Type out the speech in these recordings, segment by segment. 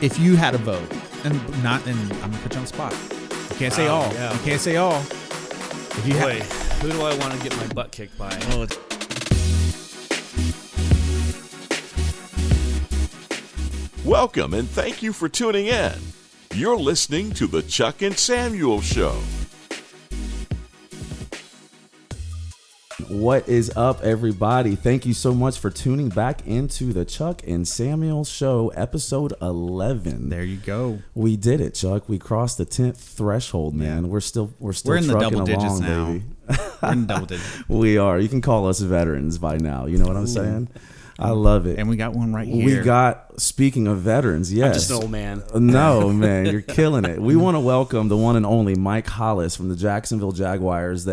if you had a vote, and I'm gonna put you on the spot. You can't say all. Yeah. You can't say all. If you Boy, who do I want to get my butt kicked by? Oh, Welcome and thank you for tuning in. You're listening to the Chuck and Samuel Show. What is up, everybody? Thank you so much for tuning back into the Chuck and Samuel Show, episode 11. there you go. We did it, Chuck. We crossed the 10th threshold, man. Yeah. We're still We're in the double trucking digits along, now. baby. We're in double digits. We are. You can call us veterans by now. You know what I'm saying? I love it. And we got one right here. We got, speaking of veterans, yes. I'm just an old man. No, man, you're killing it. We want to welcome the one and only Mike Hollis from the Jacksonville Jaguars,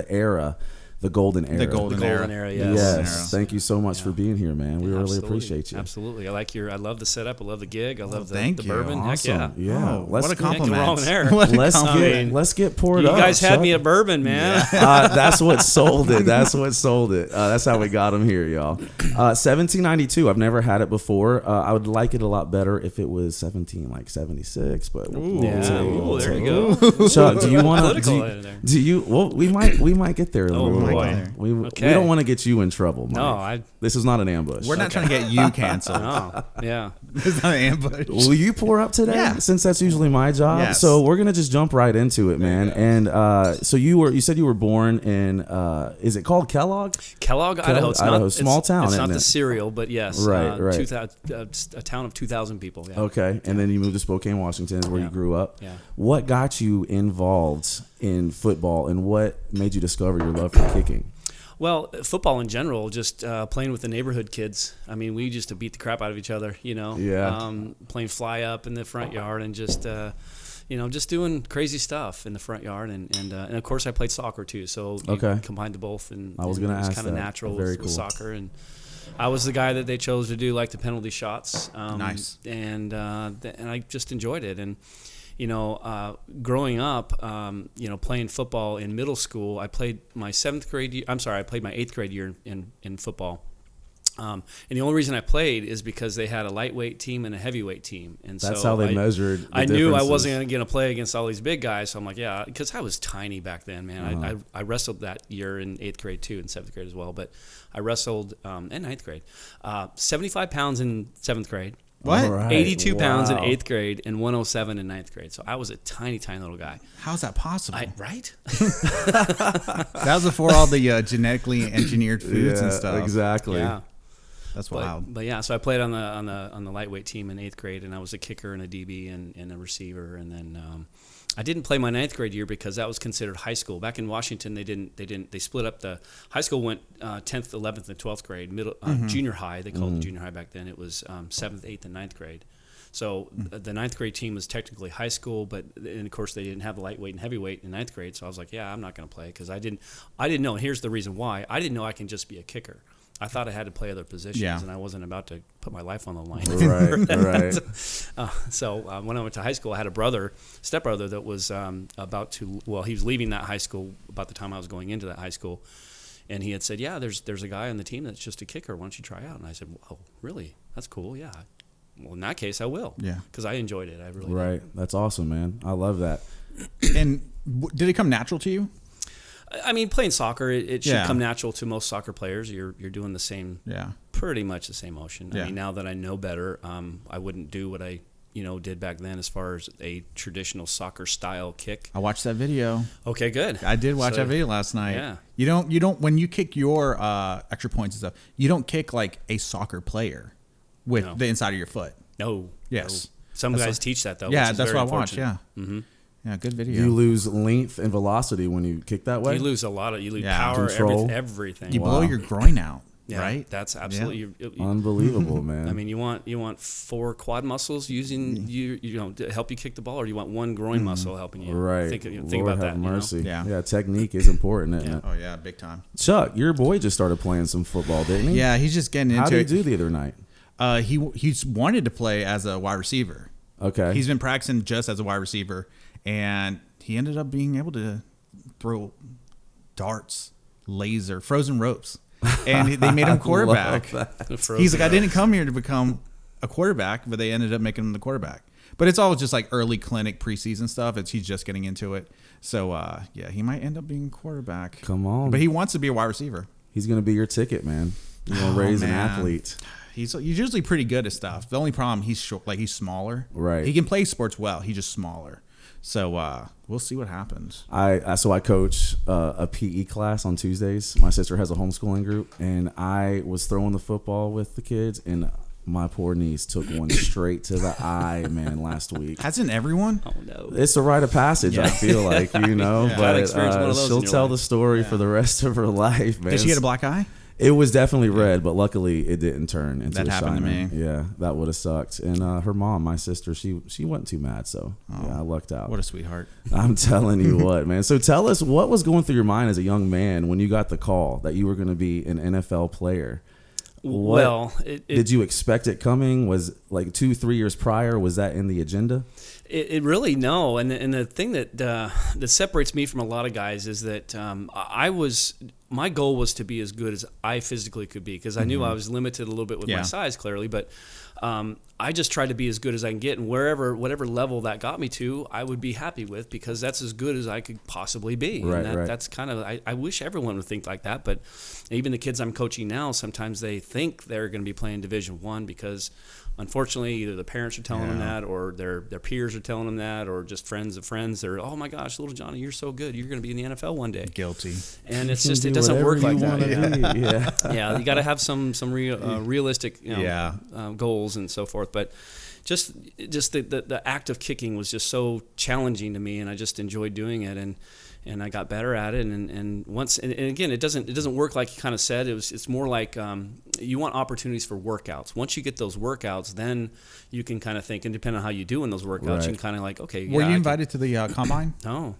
the golden era. The golden era. Yes. Thank you so much for being here, man. We really Absolutely. appreciate you. Absolutely. I love the setup. I love the gig. I love the thank you. bourbon. Awesome. Heck yeah. Yeah. Oh, what a Can't compliment. go wrong there. What a compliment. Let's get poured You up. guys had Chuck. me at bourbon, man. That's what sold it. That's what sold it. That's how we got them here, y'all. 1792. I've never had it before. I would like it a lot better if it was 76, but Ooh. Yeah. we'll Ooh, there take you it. go. Chuck, do you want Political to? there. Do you? Well, we might get there. A Oh, little boy. bit. Okay. We don't want to get you in trouble, Mike. No, This is not an ambush. We're not trying to get you canceled. Oh, yeah. It's not an ambush. Will you pour up today? Yeah. Since that's usually my job. Yes. So we're gonna just jump right into it, man. And so you said you were born in is it called Kellogg? Kellogg, Idaho. It's Idaho, not, small town, It's not isn't the it? cereal, but yes. Right. A town of 2,000 people. Yeah. Okay. And then you moved to Spokane, Washington, is where you grew up. Yeah. What got you involved in football, and what made you discover your love for kicking? Well, football in general, just playing with the neighborhood kids. I mean, we used to beat the crap out of each other, you know. Yeah. Playing fly up in the front yard and just, just doing crazy stuff in the front yard. And of course, I played soccer too. So you combined the both. And I was going to ask kind of that. natural Very with cool. soccer. And I was the guy that they chose to do like the penalty shots. Nice. And I just enjoyed it. And growing up, playing football in middle school, I played my 7th grade year. I played my 8th grade year in football. And the only reason I played is because they had a lightweight team and a heavyweight team. And That's so how they measured the I knew I differences. wasn't going to play against all these big guys. So I'm like, yeah, because I was tiny back then, man. I wrestled that year in 8th grade too, and 7th grade as well. But I wrestled in 9th grade. 75 pounds in 7th grade. What? All right. 82 pounds in Wow. 8th grade and 107 in 9th grade. So I was a tiny, tiny little guy. How's that possible? Right? That was before all the genetically engineered foods and stuff. Exactly. Yeah. That's wild. But yeah, so I played on the lightweight team in 8th grade, and I was a kicker and a DB and a receiver. And then I didn't play my 9th grade year because that was considered high school. Back in Washington, they split up the high school went 10th, 11th, and 12th grade. Junior high, they called it junior high back then. It was 7th, 8th, and 9th grade. So the 9th grade team was technically high school, and of course they didn't have the lightweight and heavyweight in 9th grade. So I was like, yeah, I'm not going to play because I didn't know. And here's the reason why: I didn't know I can just be a kicker. I thought I had to play other positions, and I wasn't about to put my life on the line. Right. So when I went to high school, I had a stepbrother that was he was leaving that high school about the time I was going into that high school. And he had said, yeah, there's a guy on the team that's just a kicker. Why don't you try out? And I said, whoa, really? That's cool, yeah. Well, in that case, I will. Yeah. Because I enjoyed it. I really did. That's awesome, man. I love that. And did it come natural to you? I mean, playing soccer, it should come natural to most soccer players. You're doing the same, pretty much the same motion. I mean, now that I know better, I wouldn't do what I did back then as far as a traditional soccer style kick. I watched that video. Okay, good. I did watch that video last night. Yeah. You don't when you kick your extra points and stuff, you don't kick like a soccer player with the inside of your foot. No. Yes. No. Some guys teach that though. Yeah, which is that's very what I watched. Yeah. Mm-hmm. Yeah, good video. You lose length and velocity when you kick that way? You lose power, Control. You everything. blow your groin out, right? That's absolutely Unbelievable, man. I mean, you want 4 quad muscles using to help you kick the ball, or you want 1 groin muscle helping you. Right. Think Lord about have that. mercy. Yeah. Technique is important, isn't it? Oh yeah, big time. Chuck, your boy just started playing some football, didn't he? Yeah, he's just getting into How did it. he do the other night? He's wanted to play as a wide receiver. Okay. He's been practicing just as a wide receiver, and he ended up being able to throw darts, laser, frozen ropes, and they made him quarterback. He's like, I didn't come here to become a quarterback, but they ended up making him the quarterback. But it's all just like early clinic preseason stuff. He's just getting into it. So, yeah, he might end up being quarterback. Come on. But he wants to be a wide receiver. He's going to be your ticket, man. You're going to raise an athlete. He's usually pretty good at stuff. The only problem, he's short, like he's smaller. Right. He can play sports well. He's just smaller. So we'll see what happens. So I coach a PE class on Tuesdays. My sister has a homeschooling group, and I was throwing the football with the kids, and my poor niece took one straight to the eye, man, last week. Hasn't everyone? Oh no, it's a rite of passage. I feel like, but she'll tell the story for the rest of her life, man. Did she get a black eye? It was definitely red, but luckily it didn't turn into that a happened shiner. to me. Yeah, that would have sucked. And her mom, my sister, she wasn't too mad, so yeah, I lucked out. What a sweetheart. I'm telling you what, man. So tell us, what was going through your mind as a young man when you got the call that you were going to be an NFL player? Did you expect it coming? Was like 2-3 years prior? Was that in the agenda? It really no. And the thing that separates me from a lot of guys is that my goal was to be as good as I physically could be, because I knew I was limited a little bit with my size, clearly, but I just tried to be as good as I can get, and whatever level that got me to, I would be happy with, because that's as good as I could possibly be. Right, and that's kind of, I wish everyone would think like that, but even the kids I'm coaching now, sometimes they think they're going to be playing Division I because, unfortunately, either the parents are telling them that, or their peers are telling them that, or just friends of friends. They're, oh my gosh, little Johnny, you're so good. You're going to be in the NFL one day. Guilty. And it's just, it doesn't work like that. Yeah, you got to have some realistic goals and so forth. But just the act of kicking was just so challenging to me, and I just enjoyed doing it. And I got better at it, and once and again, it doesn't work like you kind of said. It's more like you want opportunities for workouts. Once you get those workouts, then you can kind of think, and depending on how you do in those workouts, you can kind of like, okay. Were you invited to the combine? No.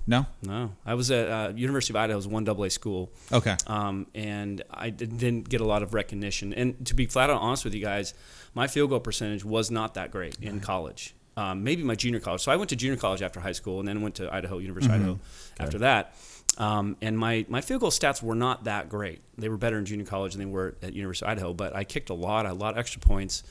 I was at University of Idaho's 1AA school. Okay. And I didn't get a lot of recognition. And to be flat out honest with you guys, my field goal percentage was not that great in college. Maybe my junior college. So I went to junior college after high school, and then went to University of Idaho after that. And my field goal stats were not that great. They were better in junior college than they were at University of Idaho, but I kicked a lot of extra points.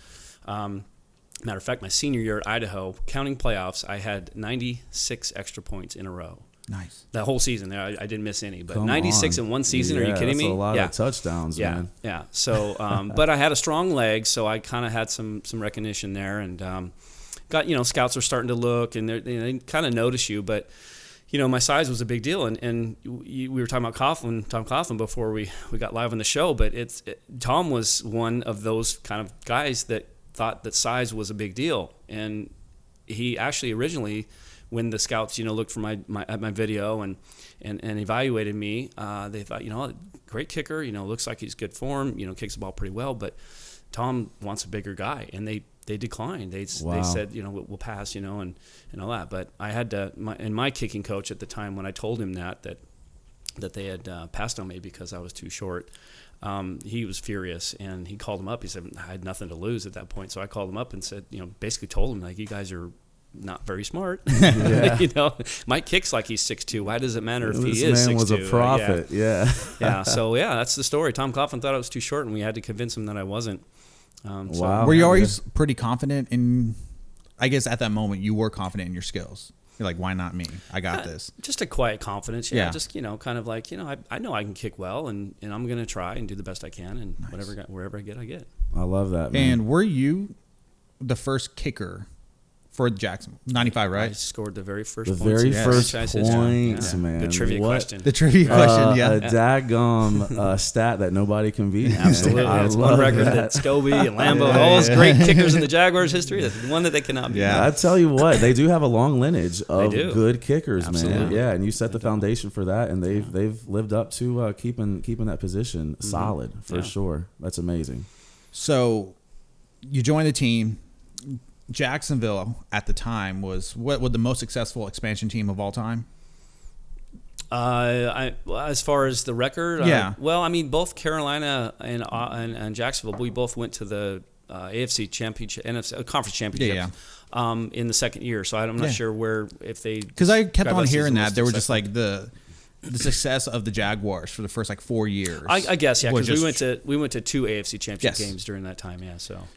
Matter of fact, my senior year at Idaho, counting playoffs, I had 96 extra points in a row. Nice. That whole season, I didn't miss any. But 96 in one season, are you kidding me? That's a lot of touchdowns, man. Yeah. So, but I had a strong leg, so I kind of had some recognition there, and got, scouts are starting to look, and they kind of notice you, but my size was a big deal, and we were talking about Tom Coughlin before we got live on the show, but Tom was one of those kind of guys that thought that size was a big deal, and he actually originally, when the scouts looked for my video and evaluated me, they thought, great kicker, looks like he's good form, kicks the ball pretty well, but Tom wants a bigger guy, and they declined. They said, we'll pass, and all that. But I had to, my kicking coach at the time, when I told him that they had passed on me because I was too short, he was furious, and he called him up. He said, I had nothing to lose at that point. So I called him up and said, basically told him, like, you guys are not very smart. Mike kicks like he's 6'2". Why does it matter if he is 6'2"? This man was a prophet. Yeah. So that's the story. Tom Coughlin thought I was too short, and we had to convince him that I wasn't. Were you always pretty confident in, I guess at that moment you were confident in your skills? You're like, why not me? I got this. Just a quiet confidence. Yeah. Just, kind of like, I know I can kick well, and I'm going to try and do the best I can, and wherever I get, I get. I love that, man. And were you the first kicker for Jacksonville? 95, right? I scored the very first points, man. Good trivia question. The trivia question, A daggum stat that nobody can beat. Absolutely. That's one record that Scobie and Lambeau and all those great kickers in the Jaguars history, that's one that they cannot beat. Yeah. I tell you what, they do have a long lineage of good kickers, Absolutely. Man. Yeah, and you set the foundation for that, and they've lived up to keeping that position solid for sure. That's amazing. So you joined the team. Jacksonville at the time was the most successful expansion team of all time. As far as the record, both Carolina and Jacksonville, we both went to the AFC championship, NFC conference championship, in the second year. So I'm not sure where if they, because I kept on hearing that they were just like the success of the Jaguars for the first 4 years. I guess because we went to two AFC championship games during that time.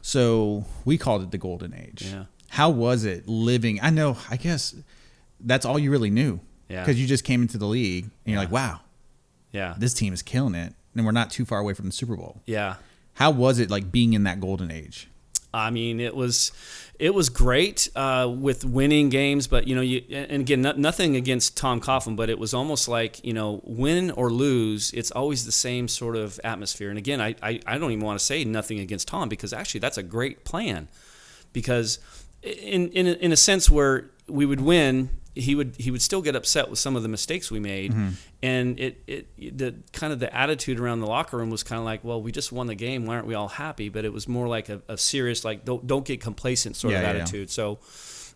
So we called it the golden age. Yeah. How was it living? I guess that's all you really knew. Yeah. Because you just came into the league and you're like, wow, yeah, this team is killing it. And we're not too far away from the Super Bowl. yeah. How was it like being in that golden age? I mean, it was great with winning games, but and again, nothing against Tom Coughlin, but it was almost like win or lose, it's always the same sort of atmosphere. And again, I don't even want to say nothing against Tom, because actually that's a great plan, because in a sense where we would win, he would still get upset with some of the mistakes we made, and the kind of the attitude around the locker room was kind of like, well, we just won the game, why aren't we all happy? But it was more like a serious, like, don't get complacent sort of attitude. So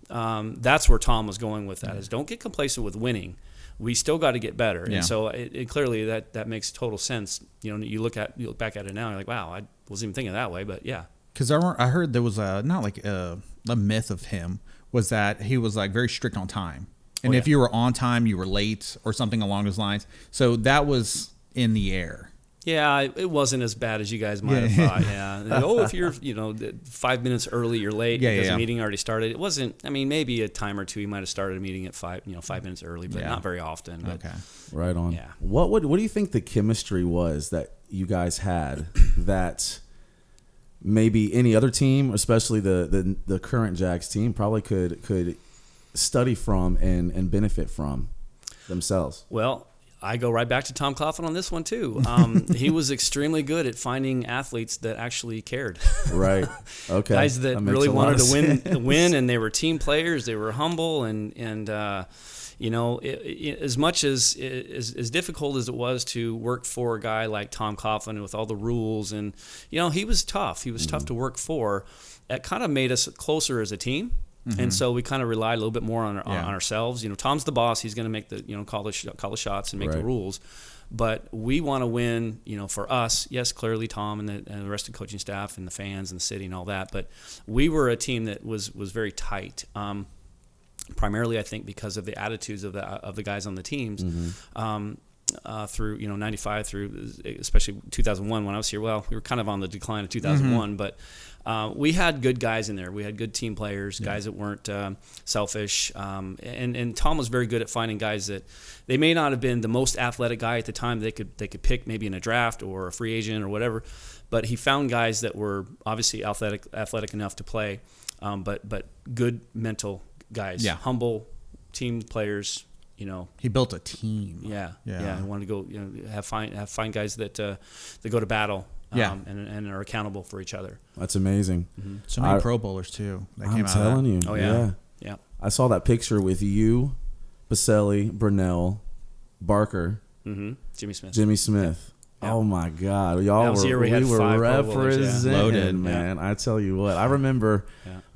that's where Tom was going with that, is don't get complacent with winning. We still got to get better. And so it clearly that makes total sense. You look back at it now, you're like, wow, I wasn't even thinking that way, but yeah. Because I heard there was not like a myth of him was that he was like very strict on time. And if you were on time, you were late or something along those lines. So that was in the air. Yeah, it wasn't as bad as you guys might have thought. Yeah. If you're 5 minutes early, you're late because the meeting already started. It wasn't. I mean, maybe a time or two you might have started a meeting at 5 minutes early, but not very often. But, okay. Right on. Yeah. What do you think the chemistry was that you guys had that maybe any other team, especially the current Jags team, probably could study from and benefit from themselves? Well, I go right back to Tom Coughlin on this one too. He was extremely good at finding athletes that actually cared. Right. Okay. Guys that really wanted to win, and they were team players. They were humble, and as much as difficult as it was to work for a guy like Tom Coughlin with all the rules, and he was tough. He was tough to work for. It kind of made us closer as a team. And so we kind of relied a little bit more on ourselves. Tom's the boss; he's going to make the call the shots and make the rules. But we want to win. For us, yes, clearly Tom and the rest of the coaching staff and the fans and the city and all that. But we were a team that was very tight. Primarily, I think because of the attitudes of the guys on the teams. Through 95 through especially 2001 when I was here. Well, we were kind of on the decline of 2001, but we had good guys in there. We had good team players, guys that weren't selfish, and Tom was very good at finding guys that they may not have been the most athletic guy at the time they could pick maybe in a draft or a free agent or whatever, but he found guys that were obviously athletic enough to play, but good mental guys, humble team players. He built a team. Yeah. He wanted to go, have fine guys that go to battle, and are accountable for each other. That's amazing. So many Pro Bowlers too. I'm telling you. Oh yeah. I saw that picture with you, Baselli, Brunell, Barker, Jimmy Smith. Yeah. Oh my God, y'all were representing, loaded, man. I tell you what, I remember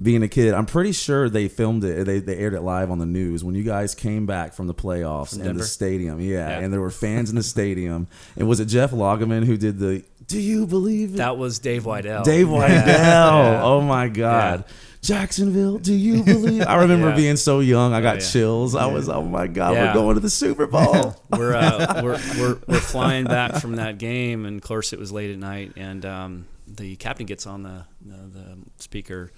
being a kid. I'm pretty sure they filmed it. They aired it live on the news when you guys came back from the playoffs in the stadium. Yeah, and there were fans in the stadium. And was it Jeff Loggeman who did the "Do you believe it"? That was Dave Weidel. Oh my God. Jacksonville, do you believe? I remember being so young. I got chills. I was, oh my God, we're going to the Super Bowl. We're flying back from that game, and of course it was late at night. And the captain gets on the speaker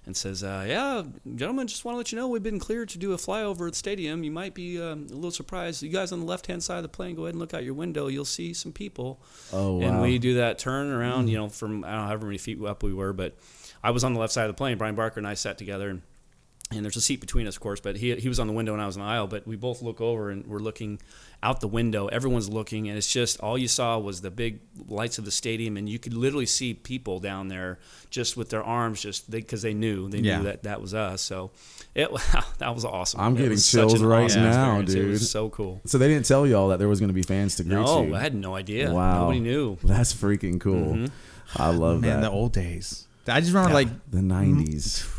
and says, gentlemen, just want to let you know we've been cleared to do a flyover at the stadium. You might be a little surprised. You guys on the left-hand side of the plane, go ahead and look out your window. You'll see some people. Oh, wow. And we do that turn around, from I don't know however many feet up we were, but I was on the left side of the plane. Brian Barker and I sat together, and there's a seat between us, of course, but he was on the window and I was in the aisle, but we both look over and we're looking out the window. Everyone's looking, and it's just all you saw was the big lights of the stadium, and you could literally see people down there just with their arms because they knew that was us. So that was awesome. I'm getting chills right now, dude. It was so cool. So they didn't tell y'all that there was going to be fans to greet you? No, I had no idea. Wow. Nobody knew. That's freaking cool. I love that. Man, the old days. I just remember the 90s.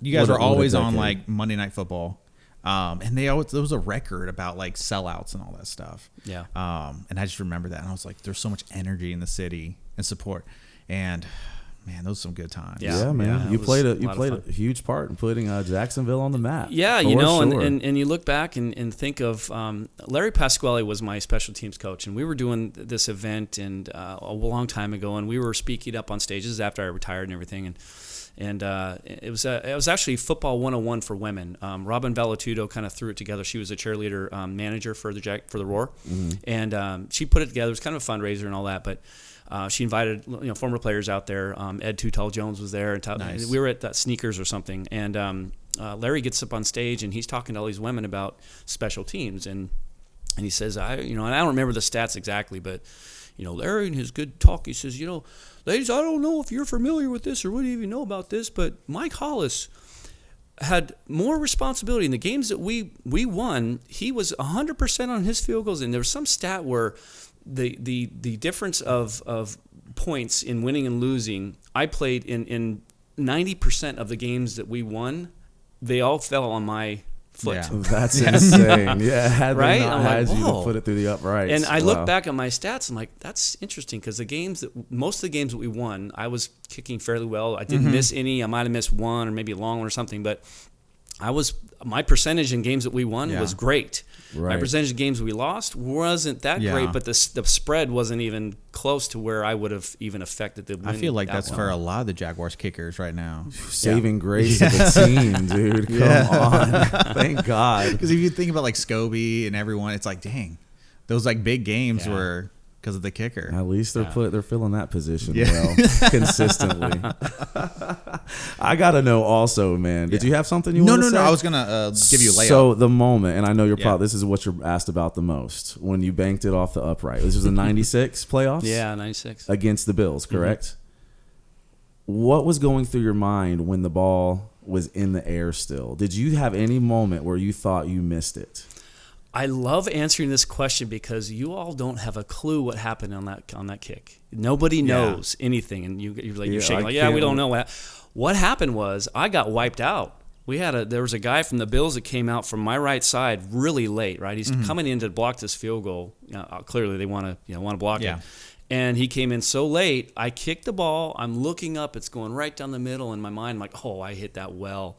You guys were always on like Monday Night Football, and there was a record about like sellouts and all that stuff. Yeah. And I just remember that, and I was like, "There's so much energy in the city and support," and man, those were some good times. Yeah, man. Yeah, you played a huge part in putting Jacksonville on the map. Yeah, and you look back and think of Larry Pasquale was my special teams coach, and we were doing this event and a long time ago, and we were speaking up on stages after I retired and everything, And it was actually football 101 for women. Robin Vallatudo kind of threw it together. She was a cheerleader manager for the Roar, and she put it together. It was kind of a fundraiser and all that, but she invited former players out there. Ed Too Tall Jones was there, and Nice. we were at that Sneakers or something. And Larry gets up on stage and he's talking to all these women about special teams, and he says, and I don't remember the stats exactly, but Larry in his good talk, he says, ladies, I don't know if you're familiar with this or what do you even know about this, but Mike Hollis had more responsibility in the games that we won. He was 100% on his field goals, and there was some stat where the difference of points in winning and losing, I played in 90% of the games that we won, they all fell on my foot. Yeah. That's insane. Yeah, had right? they not I'm had like, you to whoa. put it through the uprights. And I Wow. look back at my stats, I'm like, that's interesting because most of the games that we won, I was kicking fairly well. I didn't miss any. I might have missed one or maybe a long one or something, but my percentage in games that we won was great. Right. My percentage of games we lost wasn't that great, but the spread wasn't even close to where I would have even affected the win. I feel like that's one. for a lot of the Jaguars kickers right now. Saving grace of the team, dude. Come on. Thank God. Because if you think about like Scobie and everyone, it's like, dang, those like big games were because of the kicker. At least they're filling that position well consistently. I gotta know also, man. Did you have something you want to say? No. I was gonna give you a layup. So the moment, and I know you're probably this is what you're asked about the most when you banked it off the upright. This was the '96 playoffs. Yeah, 96 against the Bills, correct? What was going through your mind when the ball was in the air still? Did you have any moment where you thought you missed it? I love answering this question because you all don't have a clue what happened on that kick. Nobody knows anything, and you're shaking like, we don't know what happened. Was I got wiped out. There was a guy from the Bills that came out from my right side really late. Right, he's coming in to block this field goal. Clearly, they want to block it. And he came in so late, I kicked the ball. I'm looking up. It's going right down the middle. In my mind, I'm like, oh, I hit that well.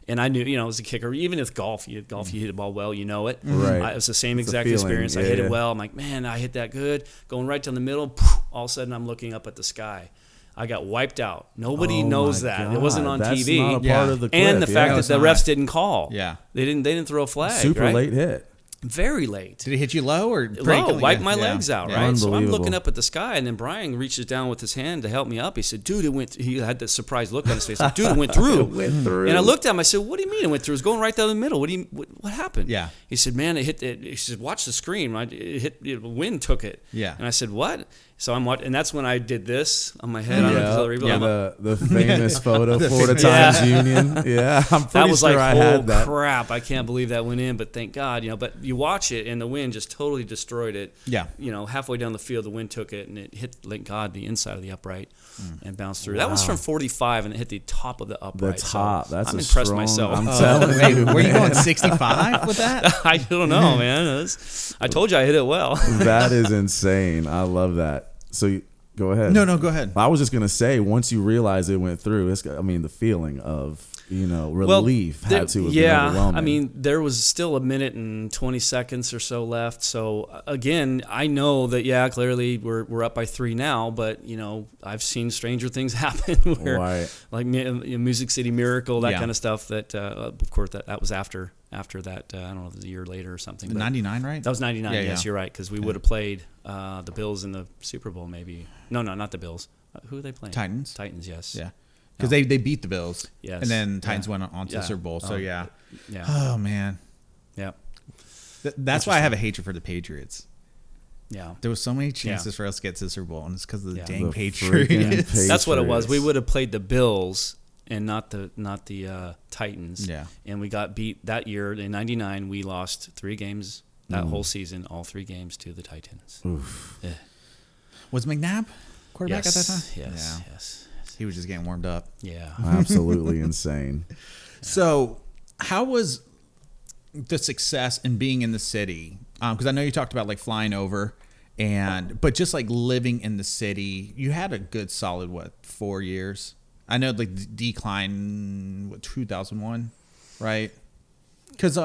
And I knew, as a kicker, even if golf, you hit a ball well, you know it. Right. It was the same exact feeling. experience. Yeah, I hit it well. I'm like, man, I hit that good. Going right down the middle. All of a sudden, I'm looking up at the sky. I got wiped out. Nobody knows that. God. It wasn't on That's TV. not a part of the clip. And the fact that it's the not. refs didn't call. Yeah. They didn't throw a flag. Super right? late hit. Very late. Did it hit you low or Low, wiped my legs out, Yeah. right? So I'm Unbelievable. looking up at the sky, and then Brian reaches down with his hand to help me up. He said, dude, it went he had that surprised look on his face. Like, dude, it went through. It went through. And I looked at him. I said, what do you mean it went through? It was going right down the middle. What happened? Yeah. He said, man, it hit it. He said, watch the screen. Right? It hit, the wind took it. Yeah. And I said, what? So I'm watching, and that's when I did this on my head. I don't know if it's other people. I'm like, the famous photo, Florida Yeah. Times Union. Yeah, I'm pretty that was sure like, I oh had that. crap! I can't believe that went in, but thank God, But you watch it, and the wind just totally destroyed it. Yeah. Halfway down the field, the wind took it, and it hit, thank God, the inside of the upright and bounced through. That was from 45, and it hit the top of the The upright. top. So That's I'm a impressed strong, myself. I'm telling Wait, you, were you man. going 65 with that? I don't know, man. I told you I hit it well. That is insane. I love that. So go ahead. No, go ahead. I was just gonna say, once you realize it went through, the feeling of relief had to have been overwhelming. I mean, there was still a minute and 20 seconds or so left. So again, I know that clearly we're up by 3 now, but I've seen stranger things happen where, Right. like Music City Miracle, that Yeah. kind of stuff. That of course that was after that. I don't know, a year later or something. But 99, right? that was 99. Yeah, Yes, yeah. you're right, because we would have played the Bills in the Super Bowl, maybe. No, not the Bills. Who are they playing? Titans. Titans, yes. Yeah. Because they beat the Bills. Yes. And then Titans Yeah. went on to Yeah. the Super Bowl. So, yeah. Yeah. Oh, man. Yeah. That's why I have a hatred for the Patriots. Yeah. There was so many chances for us to get to the Super Bowl, and it's because of the Yeah. dang The Patriots. freaking That's what it was. Patriots. We would have played the Bills and not the Titans. Yeah. And we got beat that year in '99. We lost 3 games that whole season, all 3 games to the Titans. Yeah. Was McNabb quarterback Yes. at that time? Yes. Yeah. Yes. He was just getting warmed up. Yeah. Absolutely insane. So, how was the success in being in the city? Because I know you talked about like flying over, but just like living in the city, you had a good solid 4 years. I know like the decline 2001, right? Because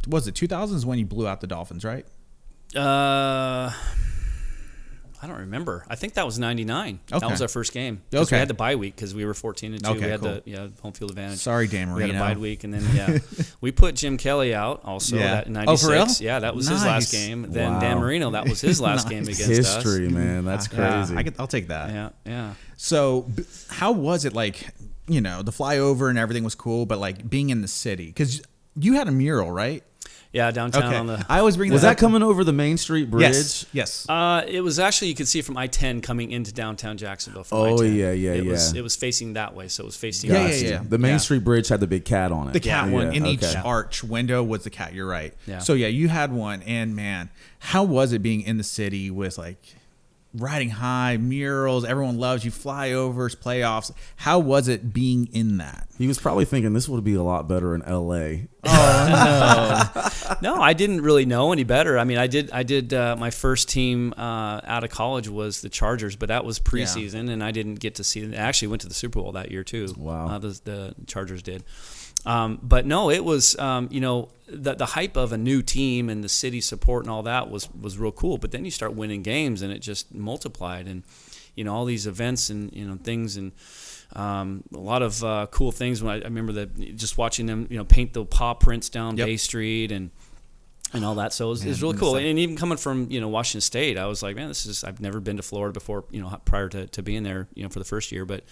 was it 2000 is when you blew out the Dolphins, right? I don't remember. I think that was 99. Okay. That was our first game. Because Okay. we had the bye week because we were 14-2. Okay, we had cool. the home field advantage. Sorry, Dan We had Marino. a bye week, and then we put Jim Kelly out also. Yeah. That in 96. Oh, for real? Yeah, that was his last Nice. game. Then Wow. Dan Marino, that was his last game against us. History, man. That's crazy. I'll take that. Yeah. So, how was it like? The flyover and everything was cool, but like being in the city, because you had a mural, right? Yeah, downtown on the. I always bring Was that that up. coming over the Main Street Bridge? Yes. It was actually, you could see it from I-10 coming into downtown Jacksonville from Oh, I-10. yeah. It was facing that way, so it was facing. Yeah, Gotcha. yeah. The Main Yeah. Street Bridge had the big cat on it. The cat one in each okay. arch window was the cat. You're right. Yeah. So yeah, you had one, and man, how was it being in the city with like riding high murals? Everyone loves you. Flyovers, playoffs. How was it being in that? He was probably thinking this would be a lot better in L.A. No, I didn't really know any better. I mean, I did. My first team out of college was the Chargers, but that was preseason, and I didn't get to see it. I actually went to the Super Bowl that year too. Wow. The Chargers did. But no, it was the hype of a new team and the city support and all that was real cool. But then you start winning games, and it just multiplied, and all these events and things and. A lot of cool things. When I remember just watching them, paint the paw prints down Bay Street and all that. So it was really cool. And even coming from Washington State, I was like, man, I've never been to Florida before. Prior to being there, for the first year, but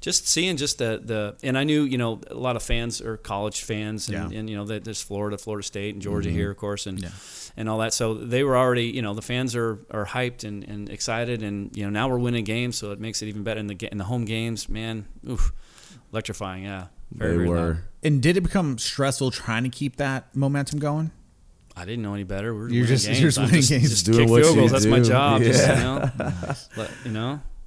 just seeing just the and I knew a lot of fans are college fans and that there's Florida State and Georgia here, of course, and all that. So they were already, the fans are hyped and excited, and now we're winning games, so it makes it even better. In the home games, man, electrifying, yeah. Very were. loud. And did it become stressful trying to keep that momentum going? I didn't know any better. You're just winning games. Just Doing kick what field you goals. That's my do. job. Yeah. Just,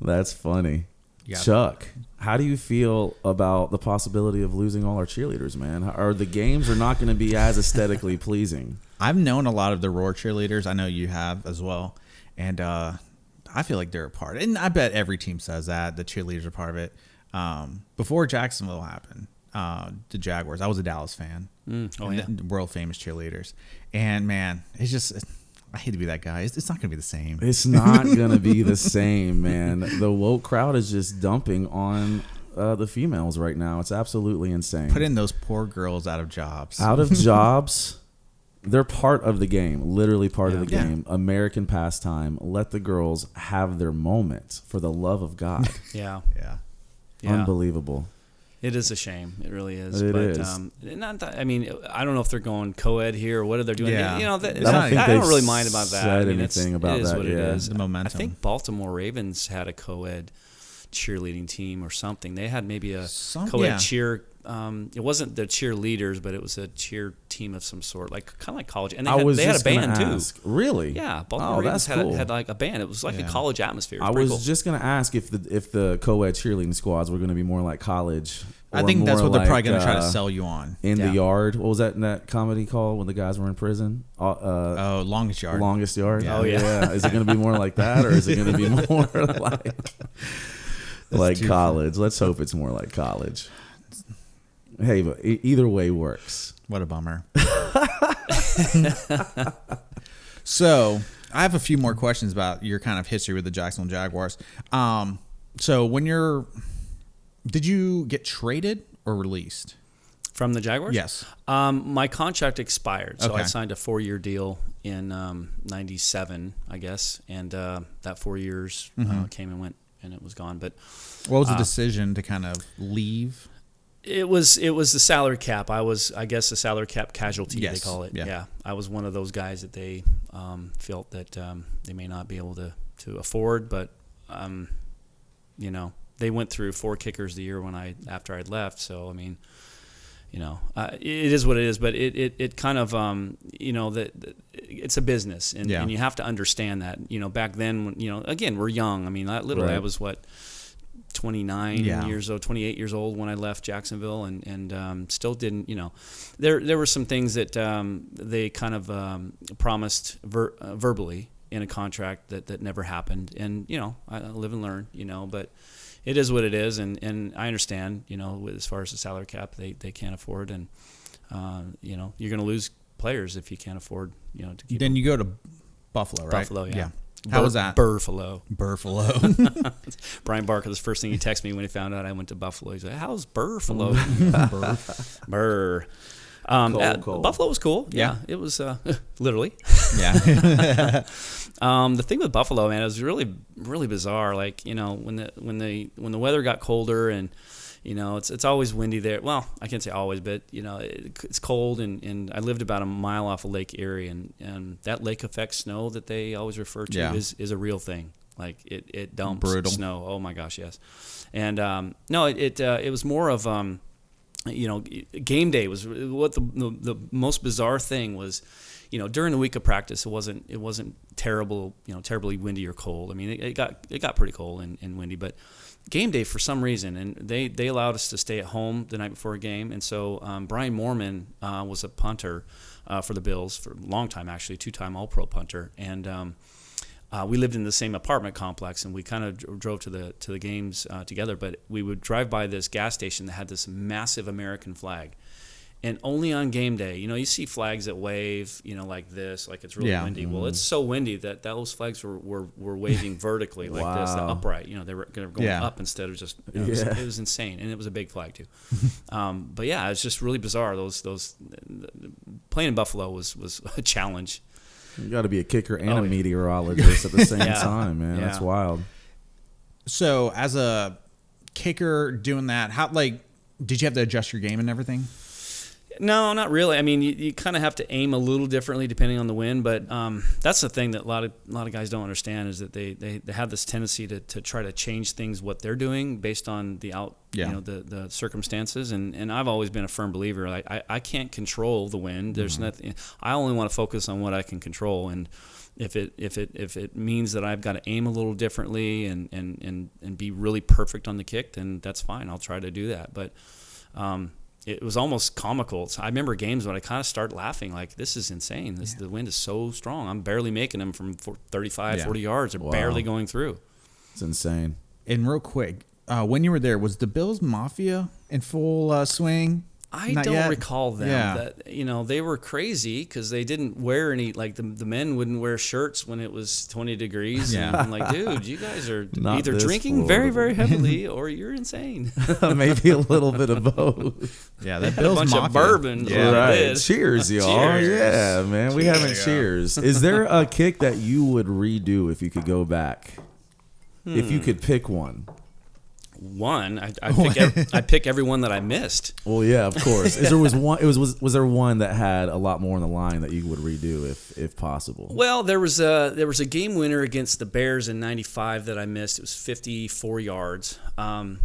That's funny. Yeah. Chuck, how do you feel about the possibility of losing all our cheerleaders, man? Are the games are not going to be as aesthetically pleasing? I've known a lot of the Roar cheerleaders. I know you have as well. And I feel like they're a part. And I bet every team says that. The cheerleaders are part of it. Before Jacksonville happened, the Jaguars, I was a Dallas fan. The world famous cheerleaders. And man, it's just, I hate to be that guy. It's not going to be the same. It's not going to be the same, man. The woke crowd is just dumping on the females right now. It's absolutely insane. Put in those poor girls out of jobs. Out of jobs. They're part of the game, literally part of the Yeah. game. American pastime. Let the girls have their moment, for the love of God. yeah. Unbelievable. It is a shame. It really is. It but, is. Not that, I mean, I don't know if they're going co-ed here or what are they doing. Yeah. I don't think they've really mind about that. said I mean, anything about it is that, what yeah. it is. The momentum. I think Baltimore Ravens had a co-ed cheerleading team or something. They had maybe a co-ed cheer. It wasn't the cheerleaders, but it was a cheer team of some sort, like kind of like college. And they had a band too. Really? Yeah, Baltimore Ravens that's cool. had like a band. It was like a college atmosphere. It I pretty was cool. just gonna ask if the co-ed cheerleading squads were gonna be more like college. I or think that's more what they're probably like, going to try to sell you on. In the Yard. What was that comedy called when the guys were in prison? Longest Yard. Longest Yard. Yeah. Oh, yeah. Is it gonna be more like that, or is it gonna be more like college? Let's hope it's more like college. Hey, but either way works. What a bummer. So I have a few more questions about your kind of history with the Jacksonville Jaguars. So did you get traded or released? From the Jaguars? Yes. My contract expired, so Okay. I signed a 4-year deal in '97, I guess, and that 4 years came and went, and it was gone. But What was the decision to kind of leave? it was the salary cap. I was, I guess, a salary cap casualty. Yes. They call it. Yeah. Yeah, I was one of those guys that they felt that they may not be able to afford, but they went through 4 kickers the year after I'd left. So I mean, it is what it is. But it kind of it's a business, and you have to understand that. Back then, when, again, we're young. I mean, I was 29 years old, 28 years old when I left Jacksonville, and still didn't. There were some things that they kind of promised verbally in a contract that never happened, and I live and learn. But it is what it is, and I understand, as far as the salary cap, they can't afford, and you're going to lose players if you can't afford, to keep Then them. you go to Buffalo, right? Buffalo, yeah. How was that? Buffalo. Brian Barker, the first thing he texted me when he found out I went to Buffalo. He's like, how's Buffalo? Burr. Cold. Buffalo was cool. Yeah, it was literally. Yeah. The thing with Buffalo, man, it was really, really bizarre. Like, you know, when the weather got colder and, you know, it's always windy there. Well, I can't say always, but, you know, it's cold, and I lived about a mile off of Lake Erie, and that lake effect snow that they always refer to is a real thing. Like, it dumps snow. Oh my gosh, yes. And no, it was more of you know, game day was what the most bizarre thing was. You know, during the week of practice, it wasn't terrible, you know, terribly windy or cold. I mean, it got pretty cold and windy, but game day for some reason, and they allowed us to stay at home the night before a game, and so Brian Moorman was a punter for the Bills for a long time, actually, 2-time All-Pro punter, and we lived in the same apartment complex, and we kind of drove to the games together. But we would drive by this gas station that had this massive American flag. And only on game day, you know, you see flags that wave, you know, like this, like it's really windy. Well, it's so windy that those flags were waving vertically like this, the upright. You know, they were going up instead of just. You know, it was insane, and it was a big flag too. But yeah, it's just really bizarre. Those playing in Buffalo was a challenge. You got to be a kicker and a meteorologist at the same time, man. Yeah. That's wild. So, as a kicker doing that, how did you have to adjust your game and everything? No, not really. I mean, you kind of have to aim a little differently depending on the wind, but that's the thing that a lot of guys don't understand is that they have this tendency to try to change things what they're doing based on the you know, the circumstances. And I've always been a firm believer. I can't control the wind. There's nothing. I only want to focus on what I can control. And if it means that I've got to aim a little differently and be really perfect on the kick, then that's fine. I'll try to do that. But it was almost comical. So I remember games when I kind of start laughing, like, this is insane. The wind is so strong. I'm barely making them from 35, 40 yards. They're barely going through. It's insane. And real quick, when you were there, was the Bills Mafia in full swing? I don't recall them. That, you know, they were crazy because they didn't wear any, like the men wouldn't wear shirts when it was 20 degrees. And I'm like, dude, you guys are either drinking very, very heavily or you're insane. Maybe a little bit of both. Yeah, that Bills Mafia. A bunch of bourbon. Yeah, right. Cheers, y'all. Cheers. Yeah, man. We haven't cheers. Is there a kick that you would redo if you could go back? If you could pick one? I pick every one that I missed. Well, yeah, of course. Was there one that had a lot more on the line that you would redo if possible? Well, there was a game winner against the Bears in '95 that I missed. It was 54 yards. I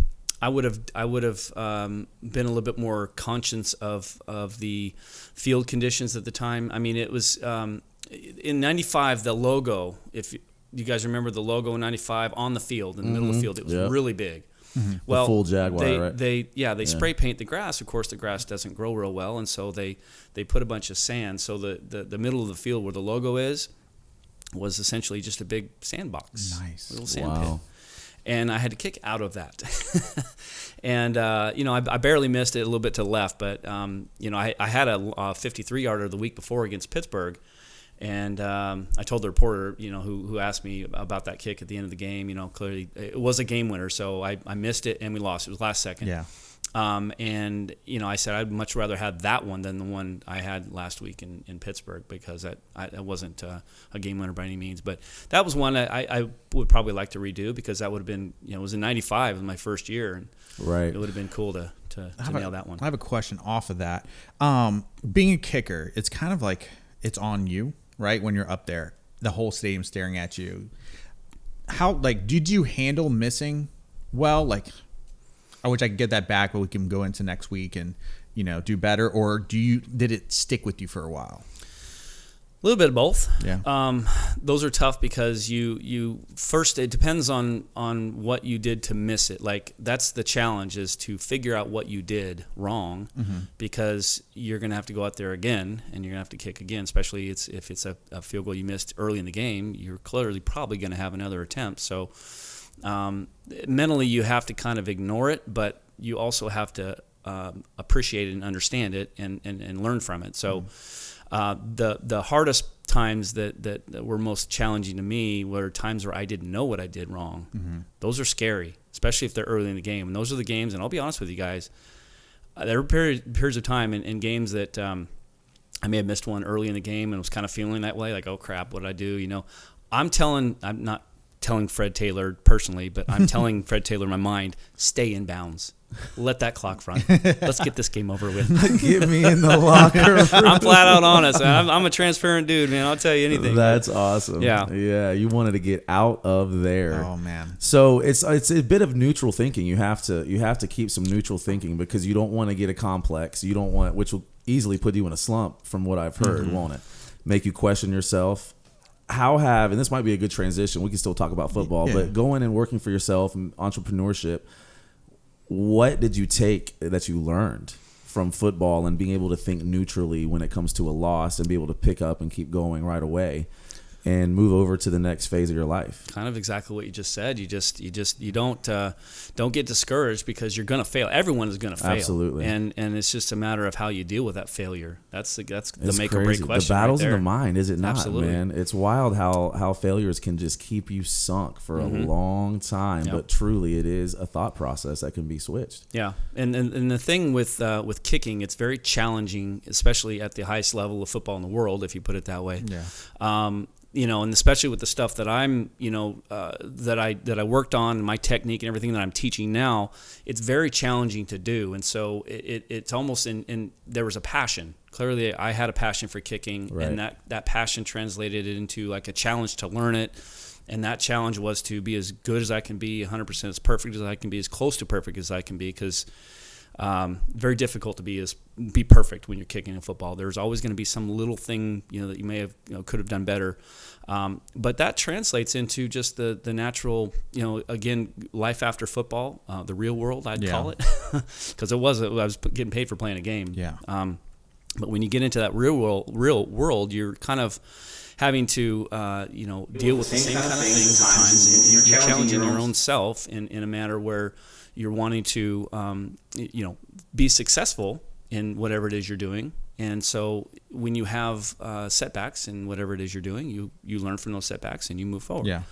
would have been a little bit more conscious of the field conditions at the time. I mean, it was in '95 the logo. If you guys remember the logo in '95 on the field in the middle of the field, it was really big. Mm-hmm. Well, the full Jaguar, right? They spray paint the grass. Of course, the grass doesn't grow real well, and so they put a bunch of sand. So the middle of the field where the logo was essentially just a big sandbox. Nice. A little sand pit. And I had to kick out of that. And, you know, I barely missed it, a little bit to the left, but, you know, I had a 53-yarder the week before against Pittsburgh. And I told the reporter, you know, who asked me about that kick at the end of the game, you know, clearly it was a game winner. So I missed it and we lost. It was last second. Yeah. And, you know, I said I'd much rather have that one than the one I had last week in Pittsburgh because that wasn't a game winner by any means. But that was one I would probably like to redo because that would have been, you know, it was in '95, it was my first year. And right. It would have been cool to nail that one. I have a question off of that. Being a kicker, it's kind of like it's on you. Right when you're up there, the whole stadium staring at you. How did you handle missing? Well, I wish I could get that back, but we can go into next week and do better. Or did it stick with you for a while? A little bit of both. Yeah. Those are tough because you first it depends on what you did to miss it. Like that's the challenge is to figure out what you did wrong because you're going to have to go out there again and you're going to have to kick again, especially if it's a field goal you missed early in the game, you're clearly probably going to have another attempt. So mentally you have to kind of ignore it, but you also have to appreciate it and understand it and learn from it. So the hardest times that were most challenging to me were times where I didn't know what I did wrong. Mm-hmm. Those are scary, especially if they're early in the game. And those are the games, and I'll be honest with you guys, there were periods of time in games that I may have missed one early in the game and was kind of feeling that way, like, oh, crap, what did I do? I'm not telling Fred Taylor personally, but I'm telling Fred Taylor in my mind, stay in bounds. Let that clock run. Let's get this game over with. Get me in the locker room. I'm flat out honest. I'm a transparent dude, man. I'll tell you anything. That's awesome. Yeah. You wanted to get out of there. Oh man. So it's a bit of neutral thinking. You have to keep some neutral thinking because you don't want to get a complex. You don't want, which will easily put you in a slump, from what I've heard, won't it? Make you question yourself. And this might be a good transition. We can still talk about football, but going and working for yourself and entrepreneurship. What did you take that you learned from football and being able to think neutrally when it comes to a loss and be able to pick up and keep going right away and move over to the next phase of your life? Kind of exactly what you just said. You don't get discouraged because you're going to fail. Everyone is going to fail. Absolutely. And it's just a matter of how you deal with that failure. That's the make crazy. Or break question. The battle's right in the mind, is it not, Absolutely. man? It's wild how failures can just keep you sunk for a long time. Yep. But truly, it is a thought process that can be switched. Yeah, and the thing with kicking, it's very challenging, especially at the highest level of football in the world, if you put it that way. Yeah. And especially with the stuff that I'm, that I worked on, my technique and everything that I'm teaching now, it's very challenging to do. And so it's almost in there was a passion. Clearly, I had a passion for kicking, right. And that passion translated it into like a challenge to learn it. And that challenge was to be as good as I can be, 100% as perfect as I can be, as close to perfect as I can be, because very difficult to be perfect when you're kicking in football. There's always going to be some little thing that you may have could have done better, but that translates into just the natural again, life after football, the real world I'd call it, because I was getting paid for playing a game. Yeah. But when you get into that real world, you're kind of having to deal with the same kind of things at times, and you're challenging your own self in a manner where you're wanting to, be successful in whatever it is you're doing. And so when you have setbacks in whatever it is you're doing, you learn from those setbacks and you move forward. Yeah.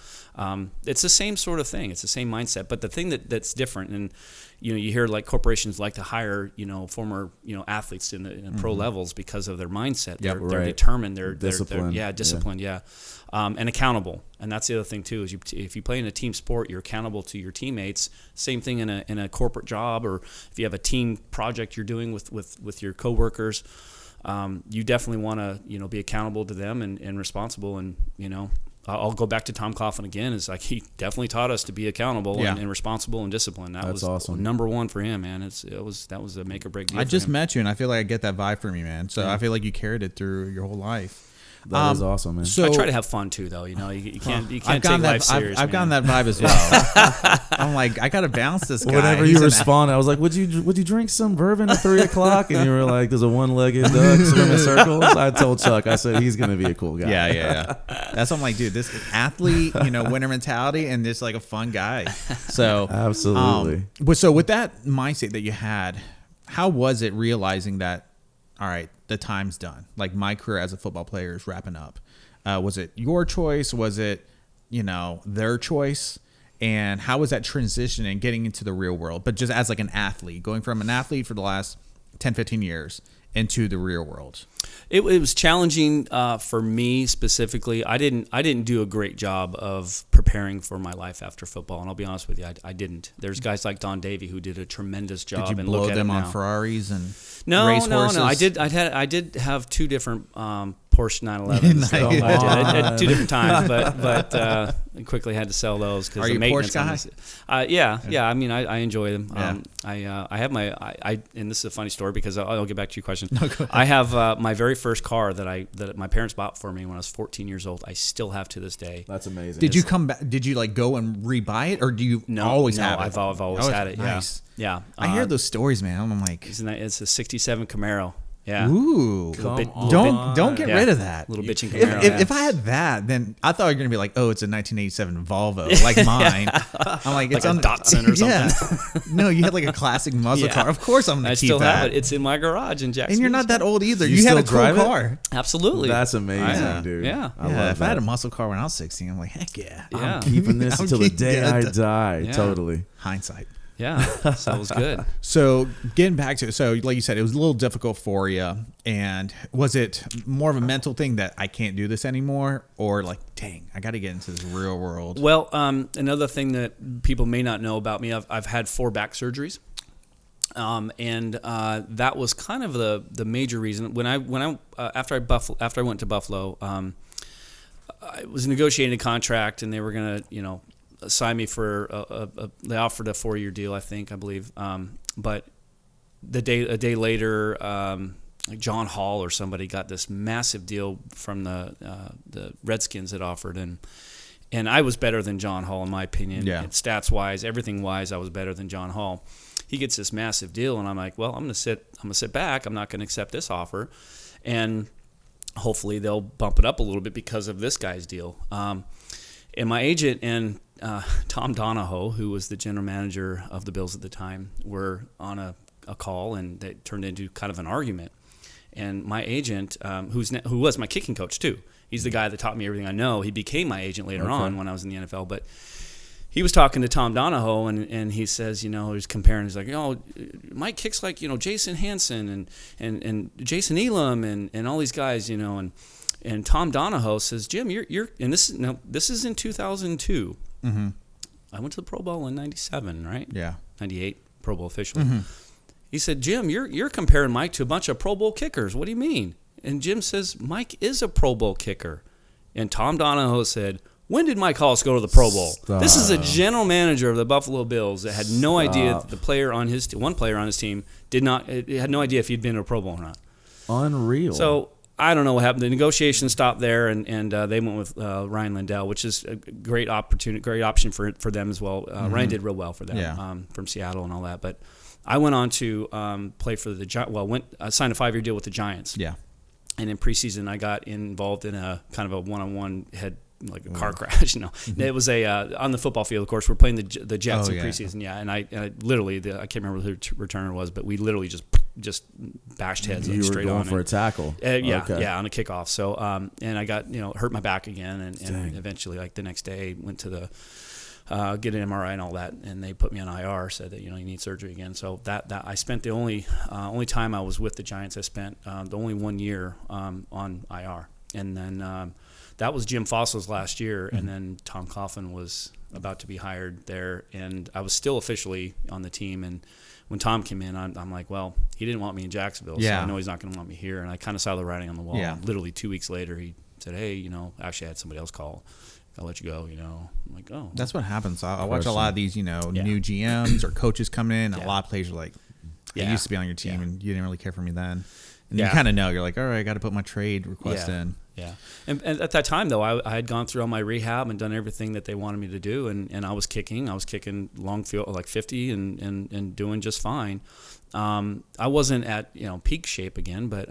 It's the same sort of thing. It's the same mindset. But the thing that's different, and you hear like corporations like to hire former athletes in the pro levels because of their mindset. They're determined. They're disciplined. Disciplined. Yeah. And accountable. And that's the other thing too, is if you play in a team sport, you're accountable to your teammates. Same thing in a corporate job, or if you have a team project you're doing with your coworkers. You definitely want to be accountable to them and responsible. And I'll go back to Tom Coughlin again. Is like he definitely taught us to be accountable and responsible and disciplined. That's was awesome. Number one for him, man. That was a make or break deal. I just met you, and I feel like I get that vibe from you, man. So I feel like you carried it through your whole life. That is awesome, man. So I try to have fun too, though. You can't take life serious. I've gotten that vibe as well. I'm like, I gotta balance this guy. Whenever you respond, I was like, would you drink some bourbon at 3:00? And you were like, there's a one-legged duck swimming circles. I told Chuck, I said he's gonna be a cool guy. Yeah. That's what I'm like, dude. This athlete, winner mentality, and this like a fun guy. So absolutely. So with that mindset that you had, how was it realizing that? All right, the time's done. Like my career as a football player is wrapping up. Was it your choice? Was it, their choice? And how was that transition and getting into the real world? But just as like an athlete, going from an athlete for the last 10, 15 years into the real world. It was challenging for me specifically. I didn't do a great job of preparing for my life after football, and I'll be honest with you, I didn't. There's guys like Don Davey who did a tremendous job. Did you and blow look at them him on now. Ferraris and No. racehorses? I did have two different Porsche 911s. So I did at two different times, but I quickly had to sell those because the maintenance. Are you a Porsche guy? Yeah. I mean, I enjoy them. Yeah. I have and this is a funny story because I'll get back to your question. No, go ahead. I have my very first car that my parents bought for me when I was 14 years old. I still have to this day. That's amazing. Did you come back? Did you like go and rebuy it, or do you always have it? I've always had it. Nice. Yeah. I hear those stories, man. I'm like, it's a '67 Camaro. Yeah. Ooh. Come on. Don't get rid of that. Little bitchin' Camaro. If I had that, then I thought you were gonna be like, oh, it's a 1987 Volvo, like mine. I'm like, it's Like a Datsun or something. No, you had like a classic muscle car. Of course, I'm gonna I keep still that. have it. It's in my garage in Jacksonville. And you're not that old either. You You had still a cool drive it? car. Absolutely. That's amazing, dude. Yeah. I Yeah, love if I had that. a muscle car when I was 16, I'm like, heck yeah. Yeah. I'm keeping this I'm until the keeping day I it. die. Yeah. Totally. Hindsight. Yeah. So it was good. So getting back to it, so like you said, it was a little difficult for you. And was it more of a mental thing that I can't do this anymore, or like, dang, I got to get into this real world? Well, another thing that people may not know about me, I've had 4 back surgeries. And that was kind of the major reason after I went to Buffalo, I was negotiating a contract, and they were gonna sign me for they offered a 4-year deal, I believe. But a day later, like John Hall or somebody got this massive deal from the Redskins that offered, and I was better than John Hall in my opinion. Yeah. Stats wise, everything wise, I was better than John Hall. He gets this massive deal, and I'm like, well, I'm gonna sit back. I'm not gonna accept this offer, and hopefully they'll bump it up a little bit because of this guy's deal. And my agent and Tom Donahoe, who was the general manager of the Bills at the time, were on a call, and it turned into kind of an argument. And my agent, who was my kicking coach too, he's the guy that taught me everything I know. He became my agent later on when I was in the NFL, but he was talking to Tom Donahoe, and he says, he's comparing. He's like, Mike kicks like Jason Hansen and Jason Elam and all these guys, and Tom Donahoe says, Jim, you're and this is in 2002. Mm-hmm. I went to the Pro Bowl in '97, right? Yeah. 98 Pro Bowl officially. Mm-hmm. He said, Jim, you're comparing Mike to a bunch of Pro Bowl kickers. What do you mean? And Jim says, Mike is a Pro Bowl kicker. And Tom Donahoe said, when did Mike Hollis go to the Pro Bowl? Stop. This is a general manager of the Buffalo Bills that had no idea that one player on his team had no idea if he'd been to a Pro Bowl or not. Unreal. So I don't know what happened. The negotiations stopped there, and they went with Ryan Lindell, which is a great option for them as well. Ryan did real well for them from Seattle and all that. But I went on to play for the Giants. Well, I signed a 5-year deal with the Giants. Yeah. And in preseason, I got involved in a kind of a one-on-one like a car crash. It was on the football field. Of course, we're playing the Jets in preseason. Yeah, and I literally I can't remember who the returner was, but we literally just bashed heads straight on. You were going for a tackle. On a kickoff. So and I got hurt my back again, and eventually like the next day went to the get an MRI and all that, and they put me on IR. Said that you need surgery again. So that I spent the only time I was with the Giants. I spent the only 1 year on IR, and then. That was Jim Fossil's last year, and then Tom Coughlin was about to be hired there, and I was still officially on the team. And when Tom came in, I'm like, well, he didn't want me in Jacksonville, so I know he's not going to want me here. And I kind of saw the writing on the wall. Yeah. Literally 2 weeks later, he said, hey, actually I had somebody else call. I'll let you go, I'm like, oh. That's what happens. I watch a lot of these, new GMs or coaches coming in, and a lot of players are like, I used to be on your team, and you didn't really care for me then. And you kind of know. You're like, all right, I got to put my trade request in. Yeah. And at that time, though, I had gone through all my rehab and done everything that they wanted me to do, and I was kicking. I was kicking long field, like 50 and doing just fine. I wasn't at, peak shape again, but,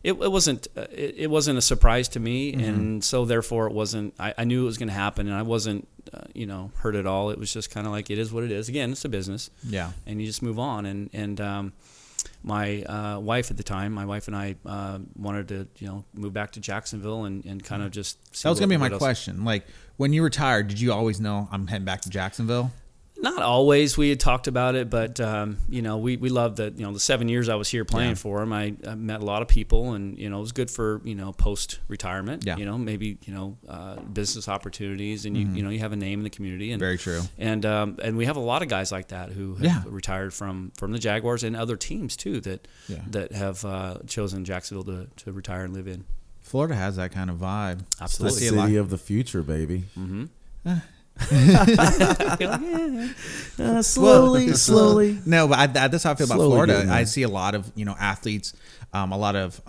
it wasn't a surprise to me. Mm-hmm. And so therefore it wasn't, I knew it was going to happen, and I wasn't, hurt at all. It was just kind of like, it is what it is. Again, it's a business. Yeah. And you just move on. And my wife at the time, my wife and I wanted to, move back to Jacksonville and kind of just see. That was going to be my question. Like, when you retired, did you always know I'm heading back to Jacksonville? Not always. We had talked about it, but we loved that. The 7 years I was here playing for him. I met a lot of people, and it was good for post retirement. Yeah. Maybe business opportunities, and you have a name in the community. And very true. And we have a lot of guys like that who have retired from the Jaguars and other teams too that have chosen Jacksonville to retire and live in. Florida has that kind of vibe. Absolutely, the city of the future, baby. Mm-hmm. Slowly. No, but that's how I feel about Florida. I see a lot of athletes, a lot of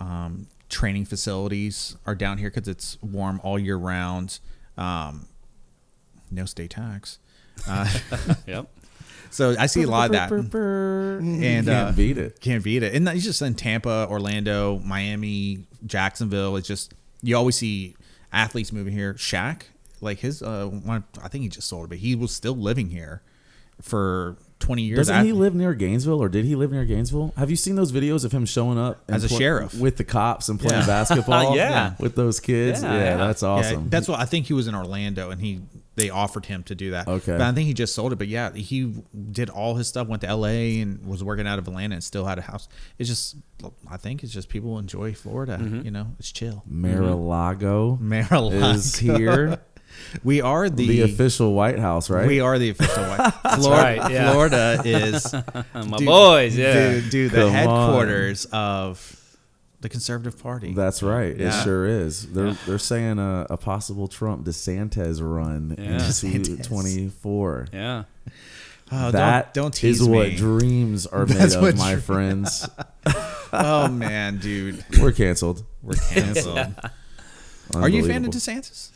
training facilities are down here because it's warm all year round. No state tax. Yep. So I see a lot of that. And Can't beat it. Can't beat it. And he's just in Tampa, Orlando, Miami, Jacksonville. It's just, you always see athletes moving here. Shaq, like his, I think he just sold it, but he was still living here for 20 years. Doesn't he live near Gainesville, or did he live near Gainesville? Have you seen those videos of him showing up as a sheriff with the cops and playing basketball? With those kids. Yeah, that's awesome. Yeah, that's what I think. He was in Orlando, and they offered him to do that. Okay, but I think he just sold it. But yeah, he did all his stuff, went to LA, and was working out of Atlanta, and still had a house. It's just, I think it's just people enjoy Florida. You know, it's chill. Mar-a-Lago is here. We are the official White House, right? We are the official White House. Florida, right, yeah. Florida is my boys, yeah. Dude, the headquarters of the Conservative Party. That's right. Yeah. It sure is. They're saying a possible Trump DeSantis run in 2024. Yeah. Oh, that don't tease is me. what dreams are made of, my friends. Oh man, dude. We're canceled. We're canceled. Are you a fan of DeSantis?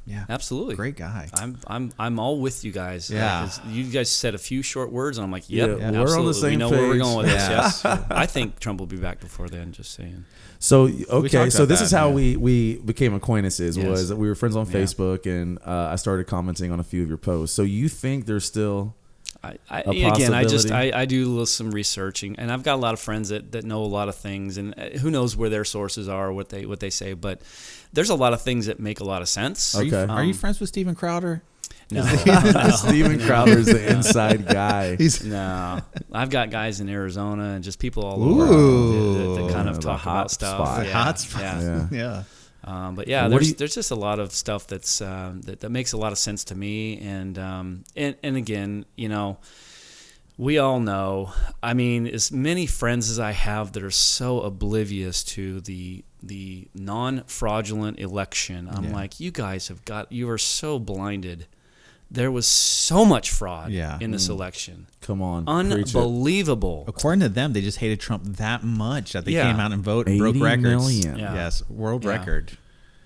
Yeah, absolutely. Great guy. I'm all with you guys. Yeah, you guys said a few short words, and I'm like, yep, yeah, we're on the same page. We know page. where we're going with this. Yes, I think Trump will be back before then. Just saying. So okay, so this is how man. we became acquaintances. Yes. Was that we were friends on Facebook, and I started commenting on a few of your posts. So you think there's still I do some researching, and I've got a lot of friends that know a lot of things, and who knows where their sources are, or what they say, but there's a lot of things that make a lot of sense. Okay. Are you friends with Steven Crowder? No. Steven Crowder's the inside guy. No. I've got guys in Arizona and just people all over that kind of talk about stuff. Spot. Yeah. Hot spot. Yeah. But yeah, there's just a lot of stuff that's that makes a lot of sense to me, and again, you know, we all know. I mean, as many friends as I have that are so oblivious to the non-fraudulent election, I'm like, you guys you are so blinded. There was so much fraud in this election. Come on. Unbelievable. According to them, they just hated Trump that much that they came out and voted and broke 80 records. million. Yeah. Yes, world record.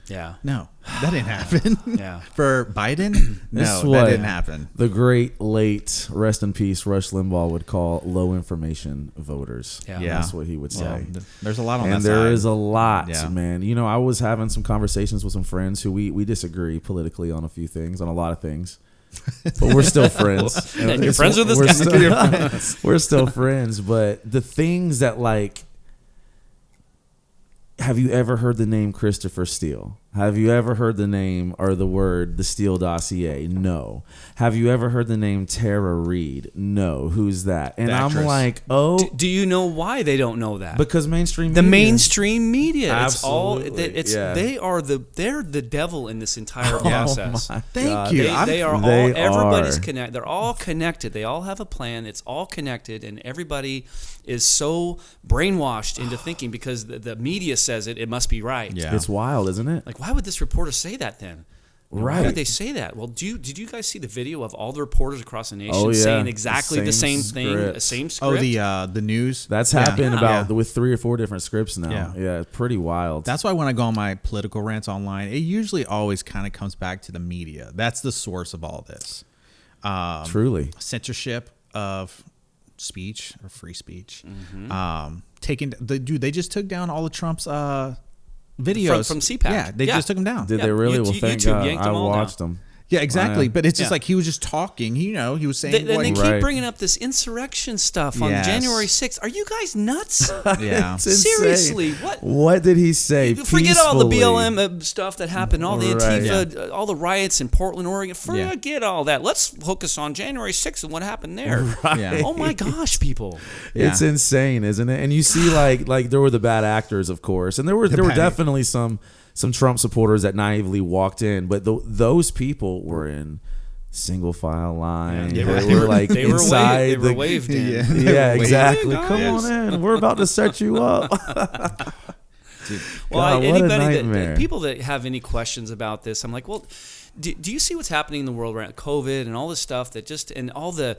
Yeah. No, that didn't happen. Yeah. For Biden? No, that didn't happen. The great late, rest in peace, Rush Limbaugh would call low information voters. Yeah. That's what he would say. Well, there's a lot on that side. And there is a lot, Yeah. man. You know, I was having some conversations with some friends who we disagree politically on a few things, on a lot of things. But we're still friends. And you're friends with this guy? We're still friends. But the things that, like, have you ever heard the name Christopher Steele? Have you ever heard the name or the word the Steele dossier? No. Have you ever heard the name Tara Reid? No. Who's that? And I'm like, oh. Do you know why they don't know that? Because mainstream media. The mainstream media. Absolutely. They're the devil in this entire process. Thank you. Everybody's connected. They're all connected. They all have a plan. It's all connected, and everybody is so brainwashed into thinking because the media says it must be right. Yeah. It's wild, isn't it? Like, why would this reporter say that then? Right. Why would they say that? Well, did you guys see the video of all the reporters across the nation saying exactly the same thing, the same script? Oh, the news. That's happened with 3 or 4 different scripts now. Yeah, it's pretty wild. That's why when I go on my political rants online, it usually always kind of comes back to the media. That's the source of all this. Truly. Censorship of speech or free speech. Mm-hmm. They just took down all of Trump's videos from CPAC. Yeah, they just took them down. Did they really? Well, thank YouTube God. yanked I them all watched down. them. Yeah, exactly. But it's just like he was just talking. He was saying. They keep bringing up this insurrection stuff on January 6th. Are you guys nuts? Yeah, seriously. What did he say? Forget all the BLM stuff that happened, all the Antifa, all the riots in Portland, Oregon. Forget all that. Let's focus on January 6th and what happened there. Right. Yeah. Oh my gosh, people! It's insane, isn't it? And you see, like there were the bad actors, of course, and there were definitely some Trump supporters that naively walked in, but those people were in single file line. Yeah, they were like inside. They were waved in. Yeah, exactly. Come on in. We're about to set you up. Dude, God, people that have any questions about this, I'm like, well, do you see what's happening in the world around COVID and all this stuff and all the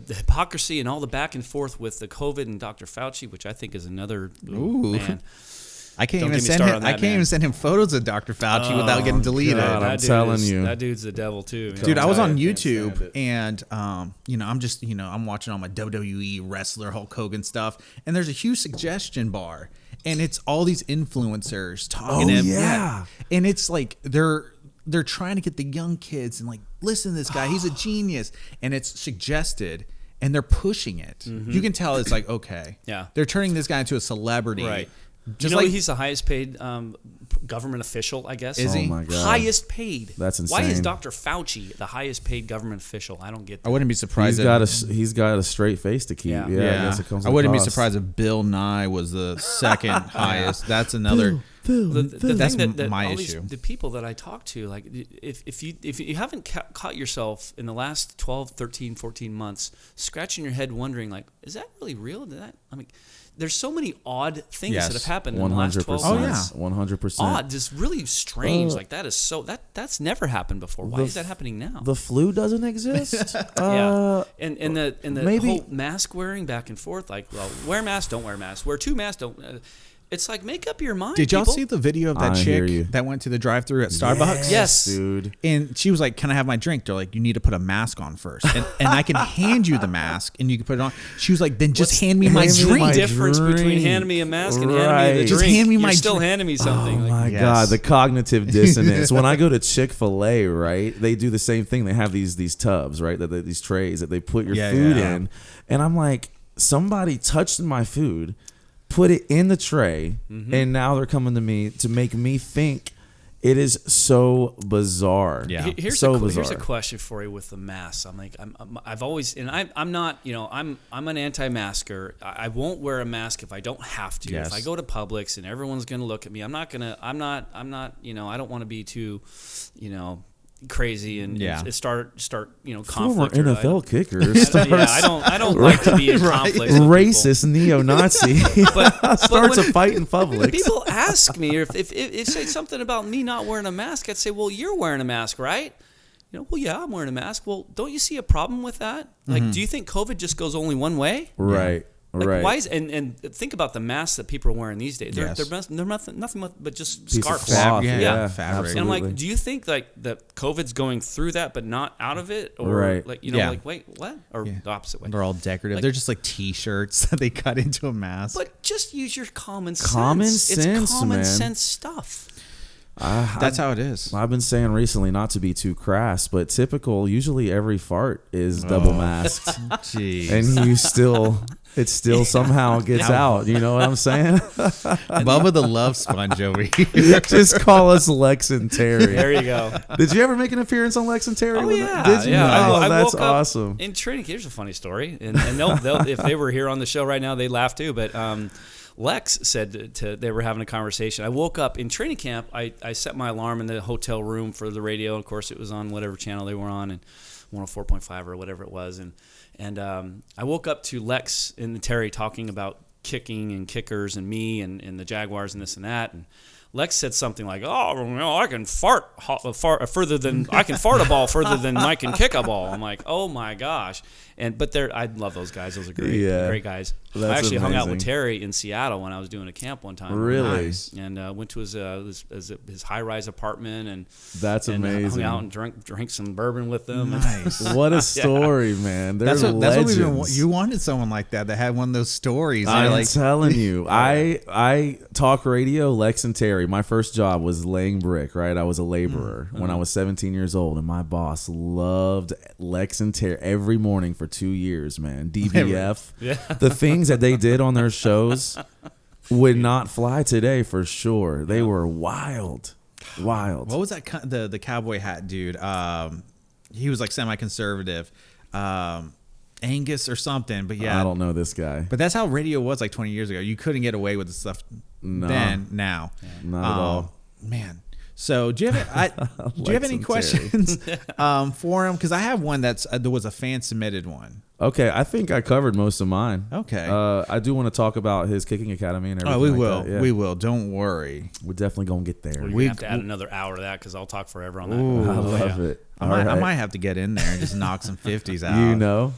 hypocrisy and all the back and forth with the COVID and Dr. Fauci, which I think is another man. I can't Don't even get me send started him. on I that, can't man. even send him photos of Dr. Fauci without getting deleted. God, I'm telling you. That dude's the devil too, man. Dude, I was on I can't stand YouTube it. and I'm just I'm watching all my WWE wrestler Hulk Hogan stuff, and there's a huge suggestion bar, and it's all these influencers talking. And it's like they're trying to get the young kids and like, listen to this guy, he's a genius, and it's suggested. And they're pushing it. You can tell it's like, okay. Yeah. They're turning this guy into a celebrity. Right. Just like like he's the highest paid government official, I guess. Is he? Oh my God. Highest paid. That's Why is insane. Dr. Fauci the highest paid government official? I don't get that. I wouldn't be surprised. He's got a straight face to keep. Yeah. I guess it comes I with wouldn't be cost. surprised if Bill Nye was the second highest. That's another. The That's thing that my all issue. the people that I talk to, like if you haven't caught yourself in the last 12, 13, 14 months scratching your head wondering like, is that really real? There's so many odd things that have happened in the last 12 months. 100%. Odd, just really strange. Like that is so that's never happened before. Why is that happening now? The flu doesn't exist. Yeah, and the maybe- whole mask wearing back and forth, like, well, wear mask, don't wear mask, wear two masks, don't. It's like, make up your mind. Did y'all people. see the video of that I hear chick you. that went to the drive-thru at Starbucks? Yes. dude. And she was like, "Can I have my drink?" They're like, "You need to put a mask on first, and I can hand you the mask, and you can put it on." She was like, "Then just hand me my hand me drink." my difference between drink. handing me a mask and handing me Right. the Just drink? hand me my You're still drink. handing me something. Oh like, my Yes. God, the cognitive dissonance. When I go to Chick-fil-A, right, they do the same thing. They have these tubs, right, these trays that they put your food in, and I'm like, somebody touched my food, put it in the tray, and now they're coming to me to make me think. It is so bizarre. Yeah. Here's so a bizarre. here's a question for you with the masks. I'm like, I've always, and I'm not, I'm an anti-masker. I won't wear a mask if I don't have to. Yes. If I go to Publix and everyone's gonna look at me, I'm not, I don't want to be too, crazy and start Former conflict. NFL kicker I don't like to be in conflict. With people. racist neo-Nazi starts a fight in When public. people ask me if say something about me not wearing a mask, I'd say, well, you're wearing a mask, right? Well, yeah, I'm wearing a mask. Well, don't you see a problem with that? Like, do you think COVID just goes only one way? Right. Like, Right. why is and think about the masks that people are wearing these days. They're nothing but just Piece of scarves. cloth, Yeah, And fabric. I'm absolutely. like, do you think like that COVID's going through that, but not out of it, or Right. like Yeah. like wait, what, or the opposite way? They're all decorative. Like- They're just like T-shirts that they cut into a mask. But just use your common sense. Common It's sense, common man. seness stuff. That's how it is. I've been saying recently, not to be too crass, but usually every fart is double masked. Jeez. And it still somehow gets out. You know what I'm saying? Bubba the love sponge over here. Just call us Lex and Terry. There you go. Did you ever make an appearance on Lex and Terry? Oh with yeah, Did you? yeah. Oh, I that's woke up awesome. in training. Here's a funny story, and they'll if they were here on the show right now, they'd laugh too. But Lex said they were having a conversation. I woke up in training camp. I set my alarm in the hotel room for the radio. Of course, it was on whatever channel they were on, and 104.5 or whatever it was. And I woke up to Lex and Terry talking about kicking and kickers and me and the Jaguars and this and that. And Lex said something like, "Oh, I can fart further than I can fart a ball further than Mike can kick a ball." I'm like, "Oh my gosh!" But I love those guys. Those are great guys. That's I actually hung out with amazing. Terry in Seattle when I was doing a camp one time. Really? Nice. And went to his high-rise apartment and That's amazing. hung out and drank some bourbon with them. Nice. What a story, man. They're That's what legends. we've been. You wanted someone like that had one of those stories. I'm Like, telling you, I talk radio, Lex and Terry. My first job was laying brick, right? I was a laborer when I was 17 years old, and my boss loved Lex and Terry every morning for 2 years, man. DBF. The things that they did on their shows would not fly today for sure. They were wild. Wild. what was that? The cowboy hat dude? He was like semi-conservative, Angus or something. But yeah, I don't know this guy. But that's how radio was like 20 years ago. You couldn't get away with the stuff then. Now, Not at all. Man. So do you have any and questions for him? Because I have one there was a fan submitted one. Okay, I think I covered most of mine. Okay. I do want to talk about his kicking academy and everything. Oh, we like will. that, yeah. We will. Don't worry. We're definitely gonna get there. We're gonna have to add another hour to that because I'll talk forever on that. I love it. I might have to get in there and just knock some 50s out. You know,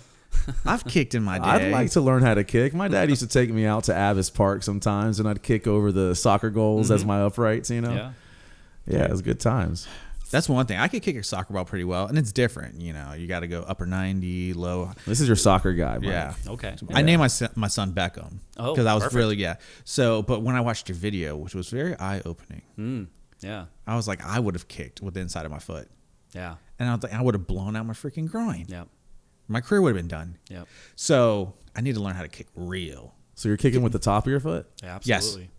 I've kicked in my day. I'd like to learn how to kick. My dad used to take me out to Avis Park sometimes, and I'd kick over the soccer goals as my uprights, you know? Yeah, it was good times. That's one thing. I could kick a soccer ball pretty well, and it's different. You know, you got to go upper 90, low. This is your soccer guy, Mike. Yeah. Okay. I named my son Beckham. Oh, because I was perfect. really So, but when I watched your video, which was very eye opening, Yeah. I was like, I would have kicked with the inside of my foot, Yeah. and I was like, I would have blown out my freaking groin. Yep. My career would have been done. Yep. So I need to learn how to kick real. So you're kicking with the top of your foot? Yeah, absolutely.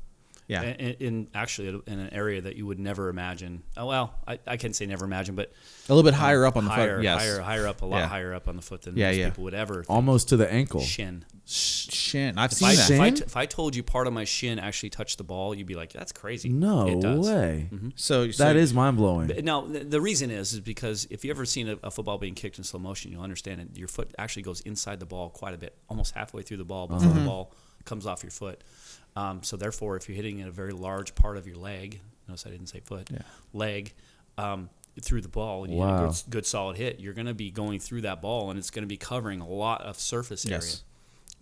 Yeah. In actually in an area that you would never imagine. Oh well, I can't say never imagine, but A little bit higher up on the higher, foot. Yes. higher up, a lot Yeah. higher up on the foot than Yeah, most yeah. people would ever. Think. Almost to the ankle. Shin. Shin. I've If seen I, that. if, I, Shin? if I told you part of my shin actually touched the ball, you'd be like, "That's crazy." No It does. way. So That is mind-blowing. Now, the reason is because if you ever seen a football being kicked in slow motion, you'll understand it. Your foot actually goes inside the ball quite a bit, almost halfway through the ball before the ball comes off your foot. So therefore, if you're hitting in a very large part of your leg, notice I didn't say foot, leg, through the ball, and you Wow. hit a good solid hit, you're going to be going through that ball, and it's going to be covering a lot of surface area. Yes.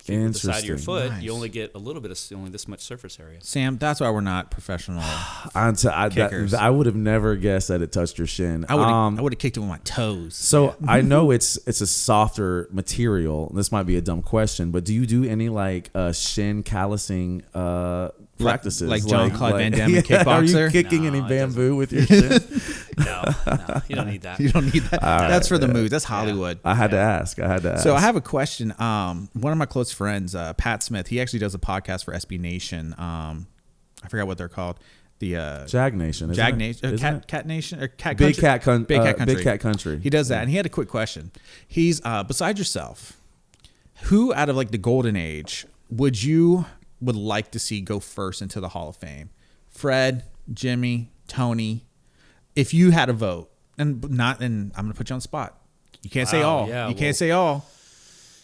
If you hit the side of your Interesting. foot, Nice. you only get a little bit of only this much surface area. Sam, that's why we're not professional. Kickers. I would have never guessed that it touched your shin. I would have kicked it with my toes. So I know it's a softer material. This might be a dumb question, but do you do any like shin callousing practices? like Jean-Claude Van Damme in Are Kickboxer? you kicking No, any it bamboo with your shin? No, you don't need that. You don't need that. That's for the mood. That's Hollywood. I had to ask. So I have a question. One of my close friends, Pat Smith, he actually does a podcast for SB Nation. I forgot what they're called. The Jag Nation. Jag isn't it? Nation, Isn't it? Cat Nation, or Cat Big Country? Cat Country. Big Cat Country. He does that, and he had a quick question. He's besides yourself, who out of like the golden age would like to see go first into the Hall of Fame? Fred, Jimmy, Tony. If you had a vote, and I'm going to put you on the spot. You can't say all. yeah, Can't say all.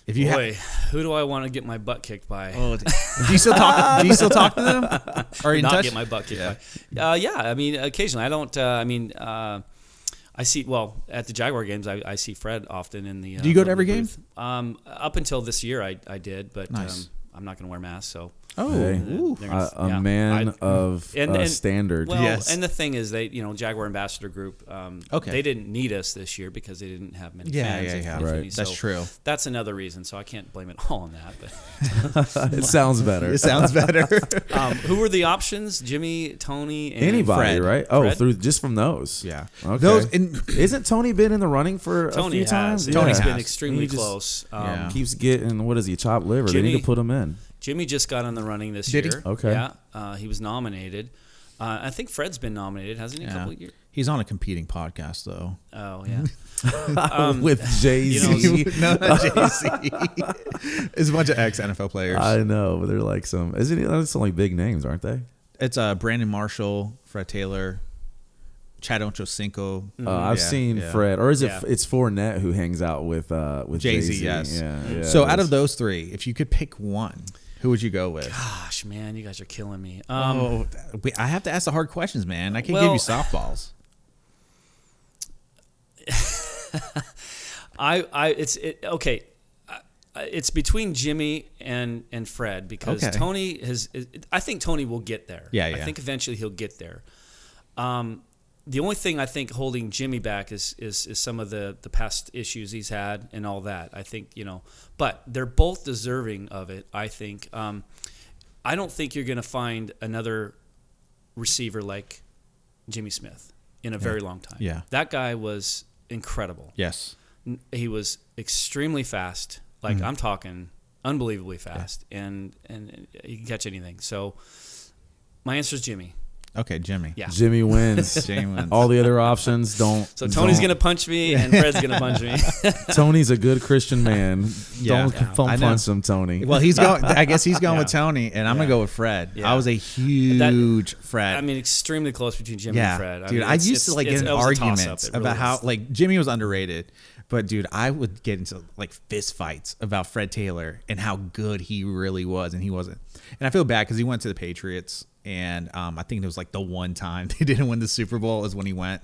If you Boy, who do I want to get my butt kicked by? do you still talk? Do you still talk to them? Are you in Not touch? get my butt kicked by. Yeah, I mean, occasionally. I don't. I see. Well, at the Jaguar games, I see Fred often in the. Do you go to every booth. Up until this year, I did, but Nice. I'm not going to wear masks. So. Hey, ooh. They're gonna- a yeah. man I- of standard. Well, Yes. and the thing is, Jaguar Ambassador Group, Okay. they didn't need us this year because they didn't have many Yeah, fans. yeah, if yeah. any. Right. That's So true. That's another reason. So I can't blame it all on that. But It sounds better. It sounds better. who were the options? Jimmy, Tony, and Anybody, Fred. right? Oh, Fred? through just from those. Yeah. Okay. Those and Isn't Tony been in the running for Tony a few has. times? Tony's Yeah. been extremely He just close. Yeah. keeps getting, what is he, chopped liver? They need Jimmy- to put him in. Jimmy just got in the running this Did he? year. Okay. Yeah, he was nominated. I think Fred's been nominated, hasn't he? A couple of years. He's on a competing podcast though. Oh yeah. With Jay-Z. No, not Jay-Z. It's a bunch of ex-NFL players. I know, but they're like some, isn't it? That's only big names, aren't they? It's Brandon Marshall, Fred Taylor, Chad Ochocinco. I've Yeah, seen yeah. Fred, or is it? Yeah. It's Fournette who hangs out with Jay-Z, Jay-Z. yes. Yeah. So out that's- of those three, if you could pick one, who would you go with? Gosh, man, you guys are killing me. I have to ask the hard questions, man. I can't give Well- you softballs. Okay. It's between Jimmy and Fred because Okay. Tony has. I think Tony will get there. Yeah, I yeah. think eventually he'll get there. The only thing I think holding Jimmy back is some of the past issues he's had and all that. I think but they're both deserving of it. I think. I don't think you're going to find another receiver like Jimmy Smith in a very long time. Yeah. That guy was incredible. Yes. He was extremely fast. Like I'm talking unbelievably fast, and he can catch anything. So my answer is Jimmy. Okay, Jimmy. Yeah. Jimmy wins. Jimmy wins. All the other options don't. So Tony's don't- gonna punch me, and Fred's gonna punch me. Tony's a good Christian man. Yeah. Don't Yeah. don't I know. punch him, Tony. Well, he's going. I guess he's going Yeah. with Tony, and I'm gonna go with Fred. Yeah. I was a huge Fred. I mean, extremely close between Jimmy yeah, and Fred. dude. mean, I used to like get in it was a toss-up. arguments It really about how is. like Jimmy was underrated. But dude, I would get into like fist fights about Fred Taylor and how good he really was, and he wasn't. And I feel bad because he went to the Patriots, and I think it was like the one time they didn't win the Super Bowl is when he went.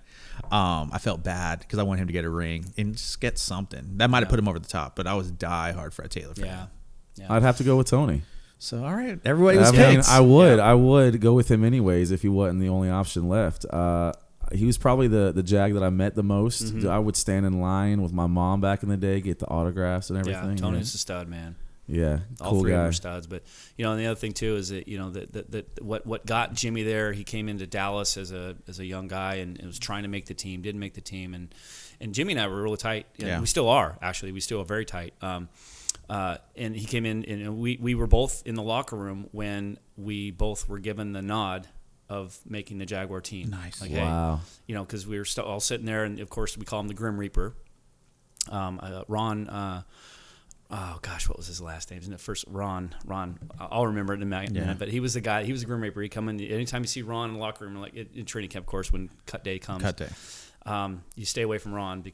I felt bad because I wanted him to get a ring and just get something. That might have put him over the top, but I was diehard Fred Taylor fan. Yeah. I'd have to go with Tony. So all right, everybody was picked. I would go with him anyways if he wasn't the only option left. He was probably the Jag that I met the most. Mm-hmm. I would stand in line with my mom back in the day, get the autographs and everything. Yeah, Tony's a stud, man. Yeah, all three of them are studs. But and the other thing too is that that what got Jimmy there. He came into Dallas as a young guy and was trying to make the team. Didn't make the team, and Jimmy and I were really tight. We still are actually. We still are very tight. And he came in, and we were both in the locker room when we both were given the nod of making the Jaguar team. Nice. Like, wow. Hey, because we were all sitting there, and of course we call him the Grim Reaper. Ron. Oh gosh, what was his last name? Isn't it first Ron? I'll remember it in a minute. But he was the guy. He was the Grim Reaper. He come in anytime you see Ron in the locker room, like in training camp, of course, when cut day comes. Cut day. You stay away from Ron but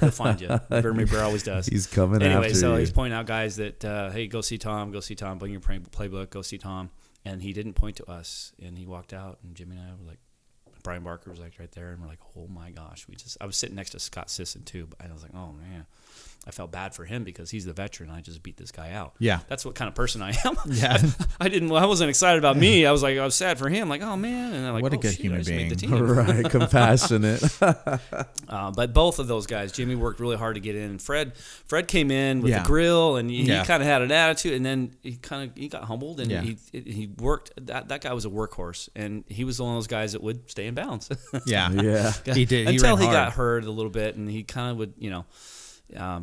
he'll find you. The Grim Reaper always does. He's coming anyway. After So you. He's pointing out guys that hey, go see Tom. Bring your playbook. Go see Tom. And he didn't point to us, and he walked out, and Jimmy and I were like, Brian Barker was like right there, and we're like, oh my gosh, I was sitting next to Scott Sisson too, and I was like, oh man, I felt bad for him because he's the veteran. I just beat this guy out. Yeah, that's what kind of person I am. Yeah, I wasn't excited about me. I was sad for him. Like, oh man, and I'm like, what a good human being. Right, compassionate. But both of those guys, Jimmy worked really hard to get in. Fred came in with the grill, and he kind of had an attitude, and then he got humbled, and he worked. That guy was a workthorse, and he was one of those guys that would stay in bounds. Yeah. He did until he got hurt a little bit, and he kind of would,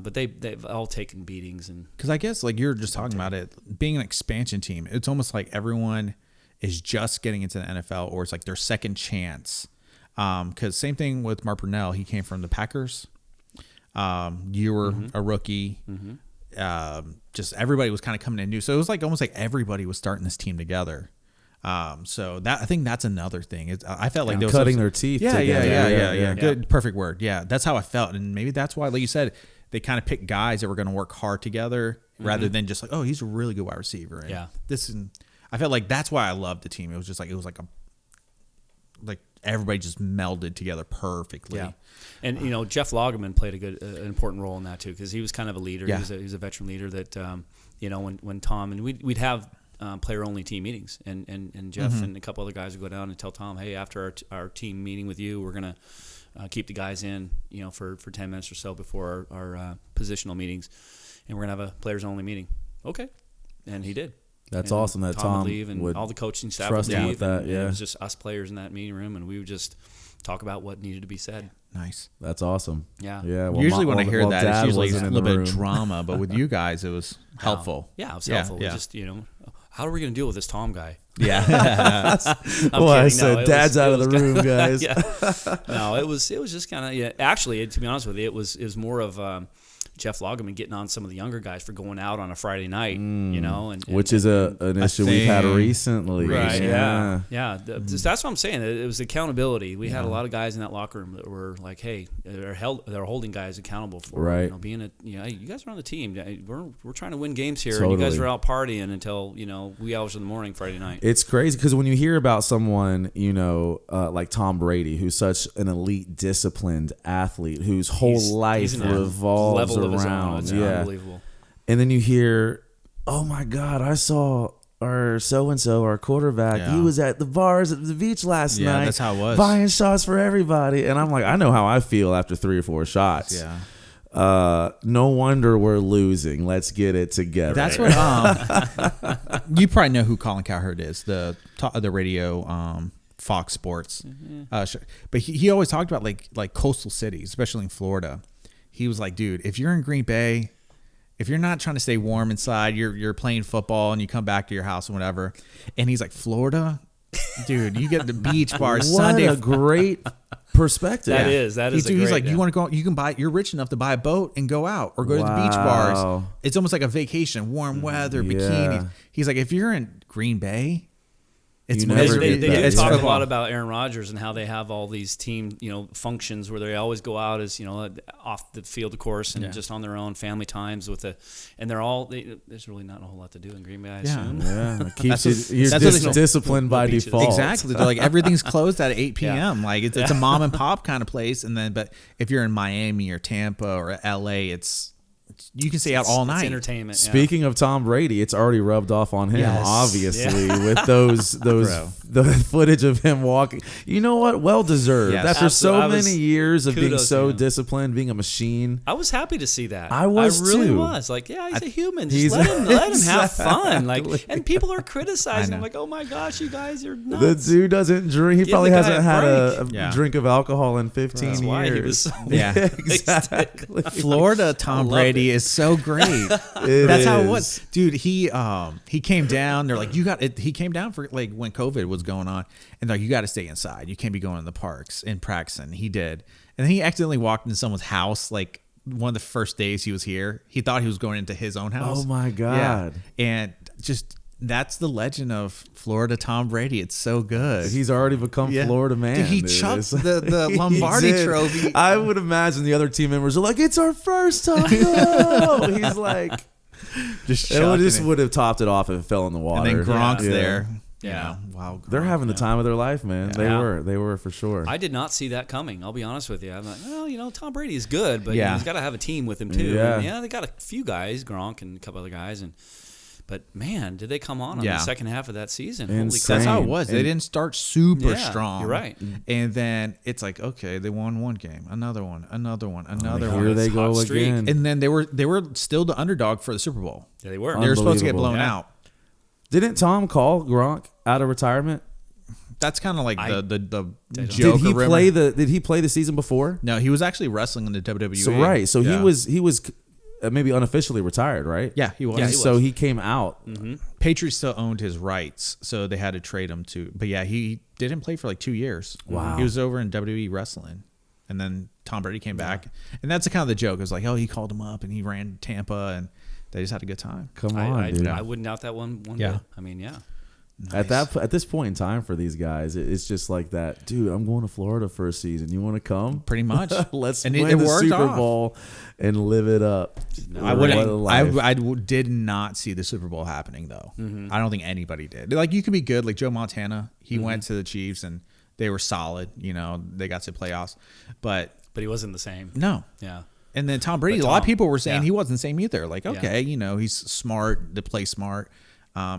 but they've all taken beatings. And because I guess like you're just talking about it being an expansion team, it's almost like everyone is just getting into the NFL, or it's like their second chance. Because same thing with Mark Brunell, he came from the Packers. You were a rookie. Just everybody was kind of coming in new, so it was like almost like everybody was starting this team together. So that I think that's another thing. I felt like they was cutting their teeth. Yeah. Good, perfect word. Yeah, that's how I felt, and maybe that's why, like you said, they kind of picked guys that were going to work hard together rather than just like, oh, he's a really good wide receiver. And I felt like that's why I loved the team. It was just like like everybody just melded together perfectly. Yeah, and Jeff Lageman played an important role in that too, because he was kind of a leader. Yeah. He was a veteran leader that when Tom and we'd have player-only team meetings, and Jeff and a couple other guys would go down and tell Tom, hey, after our team meeting with you, we're going to keep the guys in, for 10 minutes or so before our positional meetings, and we're going to have a players-only meeting. Okay. And he did. That's awesome that Tom would leave, and all the coaching staff would leave. With that, It was just us players in that meeting room, and we would just talk about what needed to be said. Nice. That's awesome. Yeah. Well, usually when I hear that, it's usually a little bit of drama, but with you guys, it was helpful. Yeah, it was helpful. Yeah. Just, how are we going to deal with this Tom guy? Yeah. I said, Dad's out of the room, guys. No, it was just kind of, actually, to be honest with you, it was more of Jeff Lageman getting on some of the younger guys for going out on a Friday night, and which is an issue we've had recently. Right. Yeah. That's what I'm saying. It was accountability. We had a lot of guys in that locker room that were like, hey, they're holding guys accountable for being hey, you guys are on the team. We're trying to win games here, and you guys are out partying until wee hours in the morning Friday night. It's crazy because when you hear about someone like Tom Brady, who's such an elite, disciplined athlete, whose whole life revolves around, unbelievable. And then you hear, oh my God, I saw our so-and-so, our quarterback, he was at the bars at the beach last night. That's how it was. Buying shots for everybody. And I'm like, I know how I feel after 3 or 4 shots. Yeah. No wonder we're losing. Let's get it together. That's what you probably know who Colin Cowherd is, the radio Fox Sports. But he always talked about like coastal cities, especially in Florida. He was like, dude, if you're in Green Bay, if you're not trying to stay warm inside, you're playing football and you come back to your house and whatever. And he's like, Florida, dude, you get the beach bars Sunday. What a great perspective. That is he's like, you want to go, you can buy, you're rich enough to buy a boat and go out or go to the beach bars. It's almost like a vacation, warm weather, bikinis. He's like, if you're in Green Bay, It's They do talk a football. lot about Aaron Rodgers and how they have all these team, functions where they always go out as, off the field, of course, and just on their own, family times and they're all. There's really not a whole lot to do in Green Bay, I assume. Yeah, it keeps you're that's disciplined by default. Exactly. They're like everything's closed at 8 p.m. Like it's a mom and pop kind of place, but if you're in Miami or Tampa or LA, you can stay out all night. It's entertainment. Speaking of Tom Brady, it's already rubbed off on him, Yes. obviously, with the footage of him walking. You know what? Well deserved. Yes. After so many years of being kudos so to him. disciplined, being a machine. I was happy to see that. I was I really too. was. Like, yeah, he's a human. he's- Just let him have fun. Exactly. Like, and people are criticizing I him. know. Like, oh my gosh, you guys are The nuts. dude doesn't drink. He Give probably the guy hasn't a had a break. Yeah. drink of alcohol in 15 That's years. why he was so Yeah. Exactly. Florida Tom loved Brady is so great. It That's how it is. was, dude. He came down. They're like, you got it. He came down for like when COVID was going on, and they're like, you got to stay inside. You can't be going to the parks and practicing. He did, and then he accidentally walked into someone's house like one of the first days he was here. He thought he was going into his own house. Oh my God. Yeah. And just that's the legend of Florida Tom Brady. It's so good. He's already become Yeah. Florida man. Dude, he dude. chucked It's- the He Lombardi did. trophy. I would imagine the other team members are like, "It's our first time." No. He's like, just it chucking just it. would have topped it off if it fell in the water. And then Gronk's Yeah. there. Yeah. Wow. They're Gronk, having the man. time of their life, man. Yeah. They were for sure. I did not see that coming. I'll be honest with you. I'm like, well, Tom Brady is good, but Yeah. he's got to have a team with him too. Yeah. And, they got a few guys, Gronk and a couple other guys, but man, did they come on Yeah. the second half of that season? Insane. Holy That's crap! how it was. They And- didn't start super Yeah, strong. you're right. And then it's like, okay, they won one game, another one, another one, another Here one. they Hot go streak. again. And then they were still the underdog for the Super Bowl. Yeah, they were. They were supposed to get Unbelievable. blown Yeah. out. Didn't Tom call Gronk out of retirement? That's kind of like the don't- joke. Did he or play rumor. Did he play the season before? No, he was actually wrestling in the WWE. So right. So Yeah. he was maybe unofficially retired, right? Yeah, he was. Yeah, he So was. he came out. Patriots still owned his rights, so they had to trade him to. But yeah, he didn't play for like 2 years. Wow. He was over in WWE wrestling, and then Tom Brady came back, and that's the kind of the joke. It was like, oh, he called him up, and he ran Tampa, and they just had a good time. Come on, I dude. wouldn't doubt that one Yeah. bit. I mean, yeah. At this point in time for these guys, it's just like that. Dude, I'm going to Florida for a season. You want to come? Pretty much. Let's And win it the worked Super off. Bowl and live it up. I What a wouldn't. life. Did not see the Super Bowl happening though. I don't think anybody did. Like you could be good, like Joe Montana. He went to the Chiefs and they were solid. They got to the playoffs, but But he wasn't the same. no. Yeah. And then Tom Brady, But a lot of Tom, people were saying yeah. he wasn't the same either. Like, okay, he's smart, to play smart,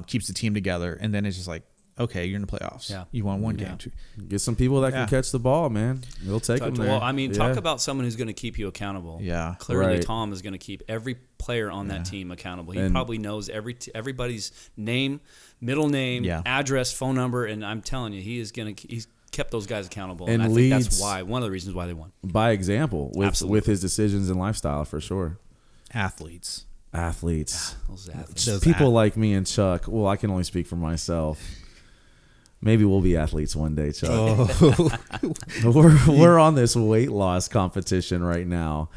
keeps the team together, and then it's just like, okay, you're in the playoffs. Yeah. You won one Yeah. game. Too. Get some people that Yeah. can catch the ball, man. They'll take them there. Well, I mean, talk Yeah. about someone who's going to keep you accountable. Yeah. Clearly, Right. Tom is going to keep every player on that team accountable. He And- probably knows everybody's name, middle name, Yeah. address, phone number, and I'm telling you, he's kept those guys accountable. And And I think that's leads- one of the reasons why they won. By example, with Absolutely. his decisions and lifestyle, for sure. Athletes. Athletes. Those athletes. Those People like me and Chuck. Well, I can only speak for myself. Maybe we'll be athletes one day, Chuck. We're on this weight loss competition right now,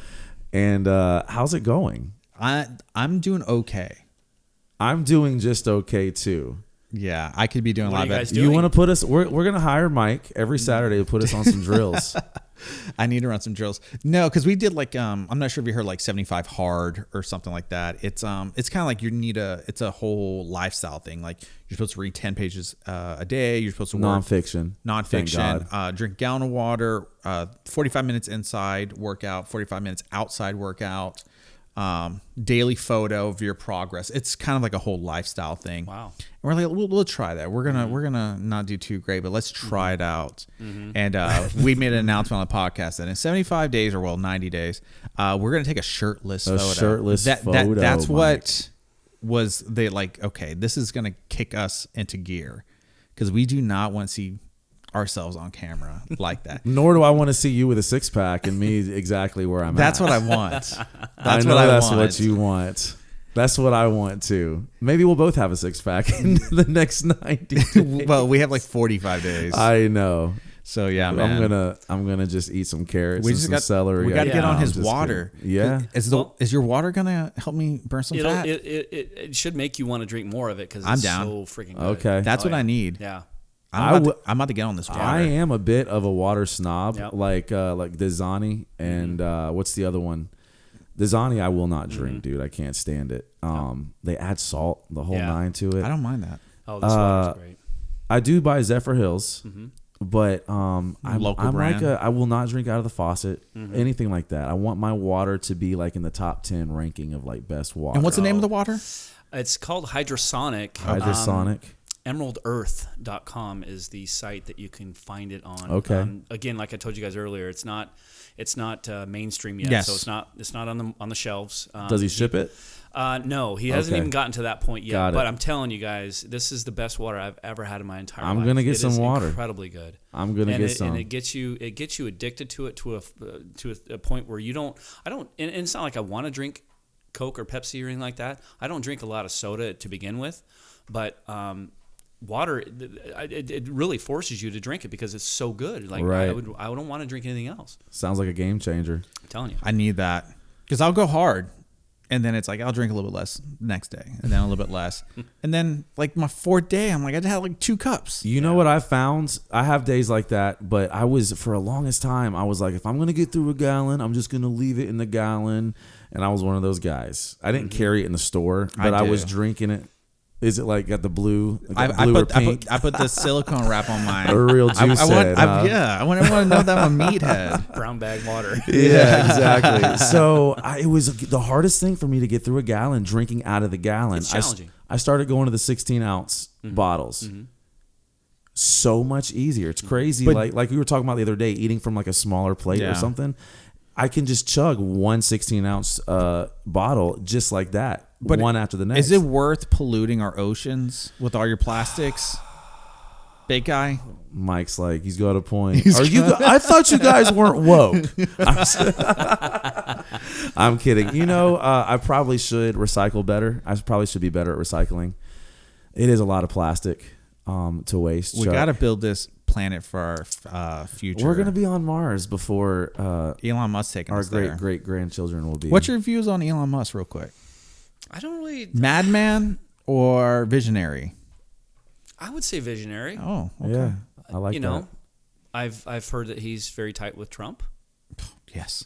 and how's it going? I'm doing okay. I'm doing just okay too. Yeah, I could be doing What a are lot you better. guys You doing? want to put us? We're gonna hire Mike every Saturday to put us on some drills. I need to run some drills. No, because we did like I'm not sure if you heard like 75 hard or something like that. It's kind of like it's a whole lifestyle thing. Like you're supposed to read 10 pages a day. You're supposed to work Nonfiction. Thank God. drink a gallon of water, 45 minutes inside workout, 45 minutes outside workout, daily photo of your progress. It's kind of like a whole lifestyle thing. Wow. And we're like, we'll try that. We're gonna not do too great, but let's try it out. And we made an announcement on the podcast that in 75 days, or 90 days, we're gonna take a shirtless photo. Shirtless photo, That's Mike. what was they like? Okay, this is gonna kick us into gear because we do not want to see ourselves on camera like that. Nor do I want to see you with a six pack and me exactly where I'm That's at. what I want. That's I know what I that's want. what you want. That's what I want too. Maybe we'll both have a six pack in the next 90 days. Well, we have like 45 days. I know. So yeah, man. I'm gonna just eat some carrots We and just some got celery. We got to get Yeah, on I'm his just water. kidding. Yeah. Is your water gonna help me burn some fat? It should make you want to drink more of it because I'm it's down. so freaking good. Okay. That's what yeah. I need. Yeah. I'm about to get on this water. I am a bit of a water snob, Yep. like Dasani and what's the other one? Dasani I will not drink, dude. I can't stand it. They add salt, the whole nine to it. I don't mind that. Oh, this water's great. I do buy Zephyr Hills, but I'm brand. like I will not drink out of the faucet, anything like that. I want my water to be like in the top 10 ranking of like best water. And what's the name of the water? It's called Hydrosonic. Hydrosonic. EmeraldEarth.com is the site that you can find it on. Okay. Again, like I told you guys earlier, it's not mainstream yet, Yes. so it's not on the shelves. Does he ship it? No, he hasn't Okay. even gotten to that point yet. Got it. But I'm telling you guys, this is the best water I've ever had in my entire life. I'm gonna get It some is water. Incredibly good. I'm gonna get some. And it gets you addicted to it to a point where you don't. And it's not like I want to drink Coke or Pepsi or anything like that. I don't drink a lot of soda to begin with, but water it really forces you to drink it because it's so good. Like Right. I don't want to drink anything else. Sounds like a game changer. I'm telling you. I need that because I'll go hard, and then it's like I'll drink a little bit less next day, and then a little bit less, and then like my fourth day, I'm like I just had like 2 cups. You know what I found? I have days like that, but I was for a longest time. I was like, if I'm gonna get through a gallon, I'm just gonna leave it in the gallon, and I was one of those guys. I didn't carry it in the store, but I was drinking it. Is it like got the blue? I put the silicone wrap on mine. A real juice head. I want everyone to know that I'm a meathead. Brown bag water. Yeah, exactly. So it was the hardest thing for me to get through a gallon drinking out of the gallon. It's challenging. I started going to the 16-ounce bottles. So much easier. It's crazy. But- like we were talking about the other day, eating from like a smaller plate Yeah. or something. I can just chug one 16-ounce bottle just like that, But one after the next. Is it worth polluting our oceans with all your plastics? Big guy. Mike's like, he's got a point. I thought you guys weren't woke. I'm kidding. You know, I probably should recycle better. I probably should be better at recycling. It is a lot of plastic to waste. We got to build this planet for our future. We're gonna be on Mars before Elon Musk taking our us there. great grandchildren will be. What's your views on Elon Musk, real quick? I don't really. Madman or visionary? I would say visionary. Oh, okay. Yeah, I like you that. know, I've heard that he's very tight with Trump. Yes.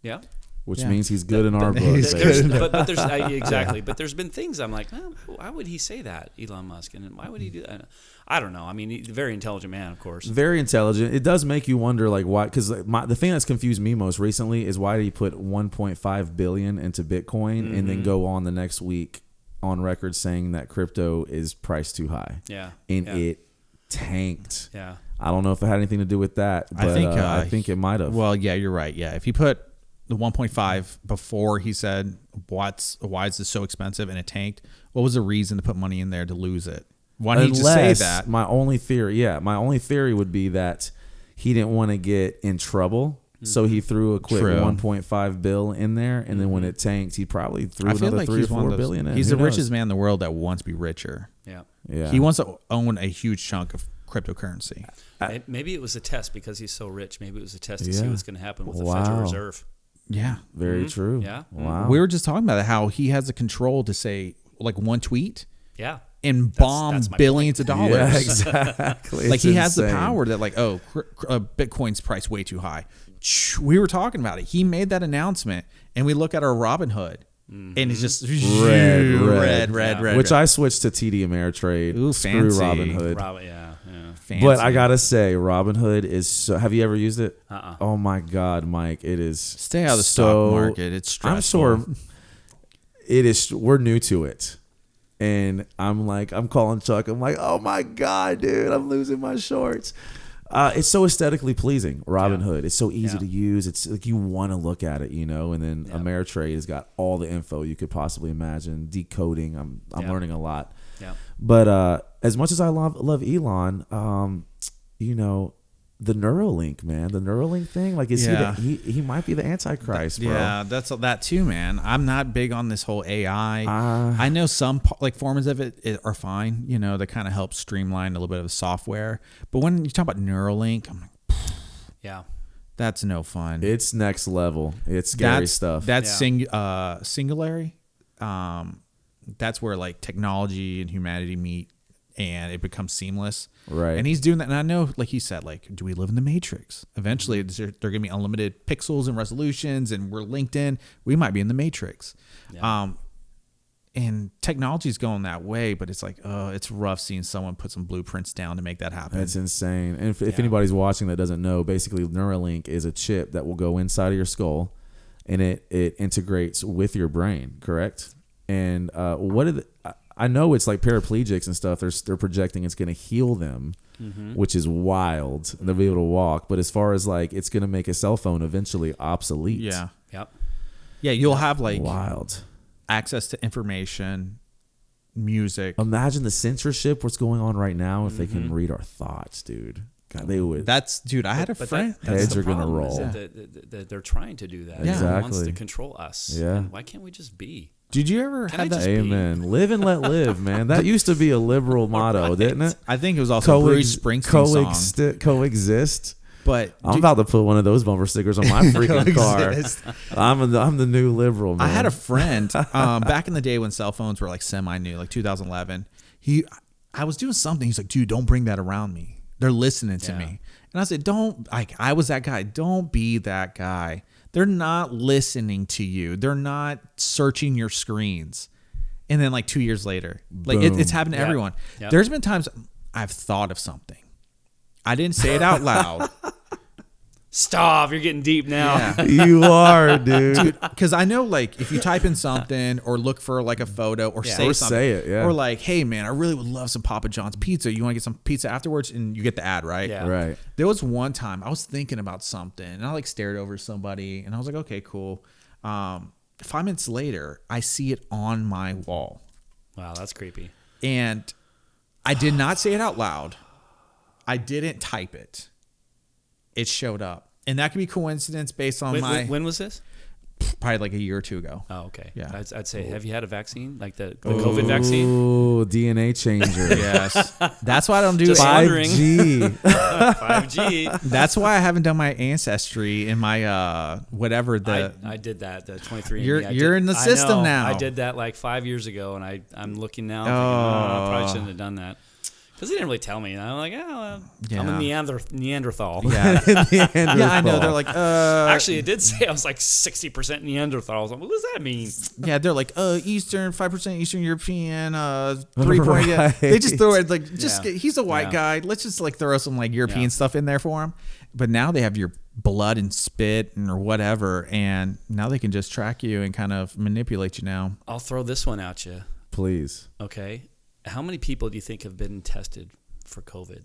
Yeah. Which Yeah. means he's good in our books. He's There's, but there's exactly. But there's been things I'm like, why would he say that, Elon Musk, and why would he do that? I don't know. I mean, he's a very intelligent man, of course. Very intelligent. It does make you wonder, like, why? Because the thing that's confused me most recently is why did he put 1.5 billion into Bitcoin and then go on the next week on record saying that crypto is priced too high? Yeah. And yeah. it tanked. Yeah. I don't know if it had anything to do with that, but I think it might have. Well, yeah, you're right. Yeah, if he put the 1.5 before he said why is this so expensive and it tanked, what was the reason to put money in there to lose it? Why didn't he just say that? My only theory would be that he didn't want to get in trouble, so he threw a quick True. 1.5 bill in there, and then when it tanked, he probably threw I feel another like 3 or he's one 4 of those, billion in. he's Who the knows? richest man in the world that wants to be richer. Yeah. Yeah, He wants to own a huge chunk of cryptocurrency. Maybe it was a test because he's so rich. Maybe it was a test to see Yeah. what's going to happen with the Wow. Federal Reserve. Yeah. Very true. Yeah. Wow. We were just talking about how he has the control to say like one tweet Yeah. and bomb that's my billions of dollars. Yeah, exactly. Like It's he has the insane. power that like, Bitcoin's price way too high. We were talking about it. He made that announcement, and we look at our Robinhood, and it's just red. Which I switched to TD Ameritrade. Ooh, Screw fancy. Robinhood. Yeah. fancy. But I gotta say, Robinhood is so. Have you ever used it? Uh-uh. Oh my God, Mike! It is. Stay out of the so- stock market. It's stressful. I'm sure it is. We're new to it, and I'm calling Chuck. I'm like, oh my God, dude, I'm losing my shorts. It's so aesthetically pleasing. Robinhood. It's so easy to use. It's like you want to look at it, you know. And then Ameritrade has got all the info you could possibly imagine. Decoding. I'm learning a lot. Yeah. But as much as I love Elon, you know, the Neuralink, man, the Neuralink thing, like is he might be the Antichrist, bro. Yeah, that's that too, man. I'm not big on this whole AI. I know some like forms of it are fine, you know, that kind of help streamline a little bit of the software. But when you talk about Neuralink, I'm like, Yeah. that's no fun. It's next level. It's scary stuff. That's Singularity. That's where like technology and humanity meet. and it becomes seamless. Right. And he's doing that. And I know, like he said, like, do we live in the Matrix? Eventually, they're going to be unlimited pixels and resolutions, and we're linked in. We might be in the Matrix. Yeah. And technology's going that way, but it's like, it's rough seeing someone put some blueprints down to make that happen. That's insane. And if anybody's watching that doesn't know, basically Neuralink is a chip that will go inside of your skull, and it integrates with your brain, correct? And I know it's like paraplegics and stuff. They're projecting it's going to heal them, which is wild. They'll be able to walk, but as far as like it's going to make a cell phone eventually obsolete. Yeah. Yep. Yeah, you'll have like wild access to information, music. Imagine the censorship, what's going on right now, if they can read our thoughts, dude. God, they would. Dude, I had a friend. Heads are going to roll. They're trying to do that. Yeah. Exactly. It wants to control us. Yeah. And why can't we just be? Did you ever have that? Amen. Live and let live, man. That used to be a liberal motto, didn't it? I think it was also Bruce Springsteen song. Coexist. But I'm about to put one of those bumper stickers on my freaking car. I'm the new liberal, man. I had a friend back in the day when cell phones were like semi-new, like 2011. I was doing something. He's like, dude, don't bring that around me. They're listening to me. And I said, I was that guy. Don't be that guy. They're not listening to you. They're not searching your screens. And then like 2 years later, like it's happened to everyone. Yep. There's been times I've thought of something. I didn't say it out loud. Stop! You're getting deep now. Yeah. You are, dude. Because I know, like, if you type in something or look for like a photo or say something, or like, hey man, I really would love some Papa John's pizza. You want to get some pizza afterwards, and you get the ad, right? Yeah. Right. There was one time I was thinking about something, and I like stared over somebody, and I was like, okay, cool. 5 minutes later, I see it on my wall. Wow, that's creepy. And I did not say it out loud. I didn't type it. It showed up. And that could be coincidence based on when was this? Probably like a year or two ago. Oh, okay. Yeah. I'd say, have you had a vaccine? Like the COVID vaccine? Oh, DNA changer. Yes. That's why I don't do 5G. 5G. That's why I haven't done my ancestry in my whatever the. I did that, the 23andMe. You're in the system now. I did that like 5 years ago, and I'm looking now. Thinking, I probably shouldn't have done that. Because they didn't really tell me. And I'm like, I'm a Neanderthal. Yeah. Yeah, I know. They're like, Actually, it did say I was like 60% Neanderthal. I was like, what does that mean? Yeah, they're like, Eastern, 5% Eastern European, 3 point. Yeah. They just throw it like, he's a white guy. Let's just like throw some like European stuff in there for him. But now they have your blood and spit or whatever, and now they can just track you and kind of manipulate you now. I'll throw this one at you. Please. Okay. How many people do you think have been tested for COVID?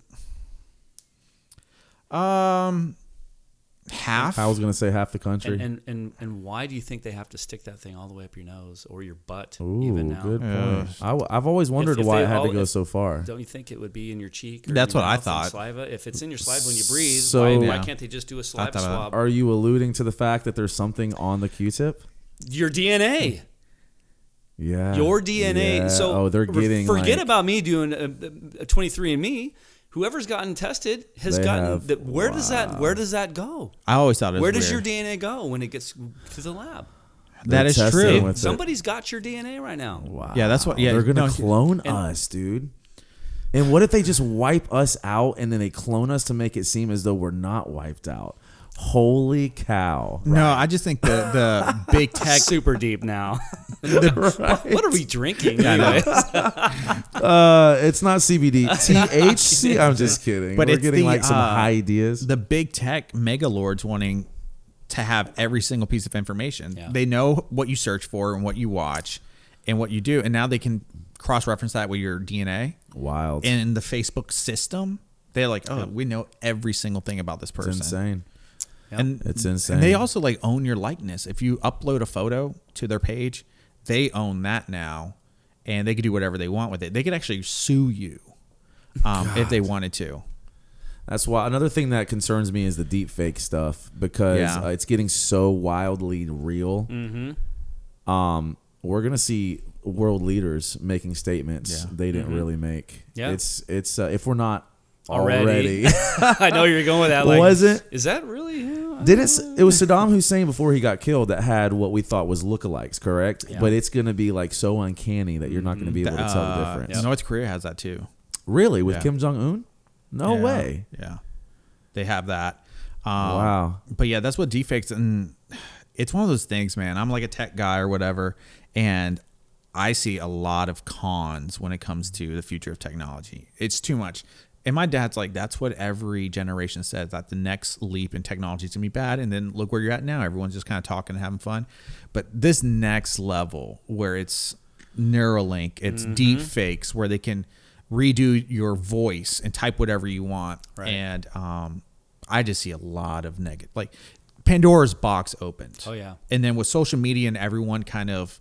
Half. I was gonna say half the country. And why do you think they have to stick that thing all the way up your nose or your butt? Ooh, even now, good point. I've always wondered why it had to go so far. Don't you think it would be in your cheek? Or That's your what I mouth and thought. Saliva. If it's in your saliva when you breathe, So- why can't they just do a saliva swab? Are you alluding to the fact that there's something on the Q-tip? Your DNA. Yeah. Your DNA. Yeah. So they're getting forget about me doing a 23andMe. Whoever's gotten tested has gotten. Where does that go? I always thought it was Where does weird. your DNA go when it gets to the lab? That is true. Somebody's got your DNA right now. Wow. Yeah, that's what. Yeah, they're gonna clone us, dude. And what if they just wipe us out and then they clone us to make it seem as though we're not wiped out? Holy cow! No, I just think the big tech. Super deep now. What are we drinking? Anyways? It's not CBD. THC. I'm just kidding. But we're it's getting like some high ideas. The big tech mega lords wanting to have every single piece of information. Yeah. They know what you search for and what you watch and what you do, and now they can cross-reference that with your DNA. Wild. And in the Facebook system, they're like, we know every single thing about this person. It's insane. Yep. And it's insane. And they also like own your likeness. If you upload a photo to their page, they own that now, and they could do whatever they want with it. They could actually sue you if they wanted to. That's why another thing that concerns me is the deep fake stuff because it's getting so wildly real. Mm-hmm. We're gonna see world leaders making statements they didn't really make. Yeah. It's if we're not already. I know you're going with that. Like, is that really him? It was Saddam Hussein before he got killed that had what we thought was lookalikes, correct? Yeah. But it's going to be like so uncanny that you're not going to be able to tell the difference. North Korea has that too. Really? With Kim Jong-un? No way. Yeah. They have that. Wow. But yeah, that's what deepfakes, and it's one of those things, man. I'm like a tech guy or whatever, and I see a lot of cons when it comes to the future of technology. It's too much. And my dad's like, that's what every generation says, that the next leap in technology is going to be bad. And then look where you're at now. Everyone's just kind of talking and having fun. But this next level where it's Neuralink, it's deep fakes where they can redo your voice and type whatever you want. Right. And I just see a lot of negative, like Pandora's box opened. Oh, yeah. And then with social media and everyone kind of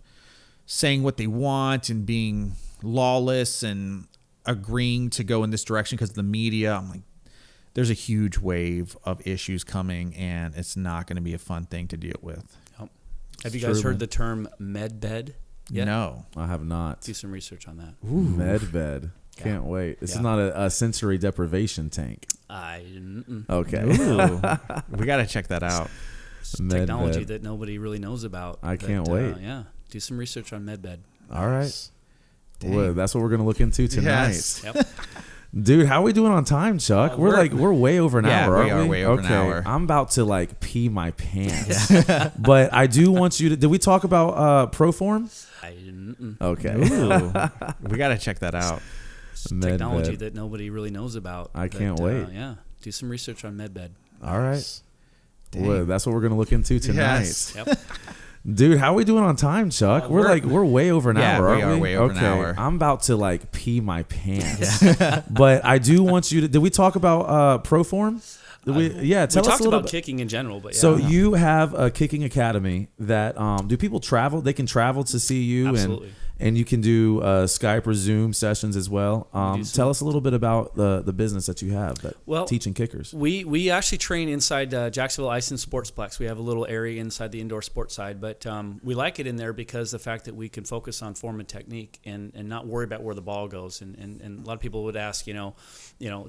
saying what they want and being lawless and agreeing to go in this direction because of the media, I'm like, there's a huge wave of issues coming, and it's not going to be a fun thing to deal with. Yep. Have you guys heard the term medbed yet? No. I have not. Do some research on that. Medbed. Can't wait. This is not a sensory deprivation tank. Okay. We got to check that out. Technology that nobody really knows about. I can't wait. Yeah. Do some research on medbed. All right. Well, that's what we're going to look into tonight. Yes. Yep. Dude, how are we doing on time, Chuck? We're way over an hour, aren't we? Way over an hour. I'm about to pee my pants. But I do want you to, did we talk about Proform? Okay. We got to check that out. Technology that nobody really knows about. I can't wait. Yeah. Do some research on medbed. All right. Well, that's what we're going to look into tonight. Yes. Yep. Dude, how are we doing on time, Chuck? We're way over an hour, aren't we? We are way over an hour. I'm about to pee my pants. But I do want you to, did we talk about Proform? Tell we us talked a little about bit. kicking in general, but yeah. So you have a kicking academy that do people travel? They can travel to see you, Absolutely. and you can do Skype or Zoom sessions as well. Tell us a little bit about the business that you have teaching kickers. We actually train inside Jacksonville Ice and Sportsplex. We have a little area inside the indoor sports side, but we like it in there because the fact that we can focus on form and technique and not worry about where the ball goes. And a lot of people would ask,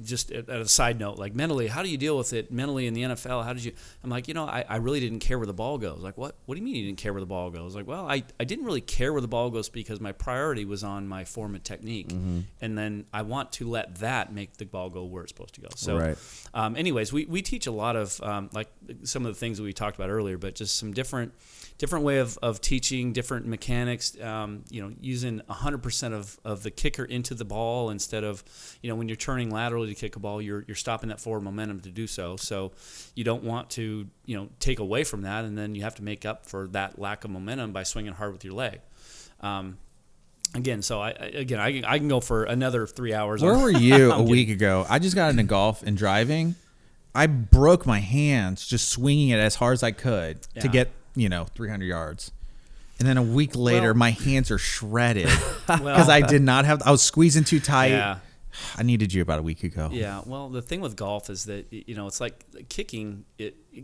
just at a side note, like mentally, how do you deal with it mentally in the NFL? How did you? I'm like, I really didn't care where the ball goes. Like, what do you mean you didn't care where the ball goes? Like, well, I didn't really care where the ball goes because my priority was on my form and technique, and then I want to let that make the ball go where it's supposed to go. So, anyways, we teach a lot of like some of the things that we talked about earlier, but just some different way of teaching, different mechanics. Using 100% of the kicker into the ball instead of when you're turning laterally to kick a ball, you're stopping that forward momentum to do so. So you don't want to take away from that, and then you have to make up for that lack of momentum by swinging hard with your leg. Again, so I can go for another 3 hours. Where were you a week ago? I just got into golf and driving. I broke my hands just swinging it as hard as I could to get 300 yards. And then a week later, my hands are shredded because I did not have. I was squeezing too tight. Yeah. I needed you about a week ago. Yeah. Well, the thing with golf is that it's like kicking.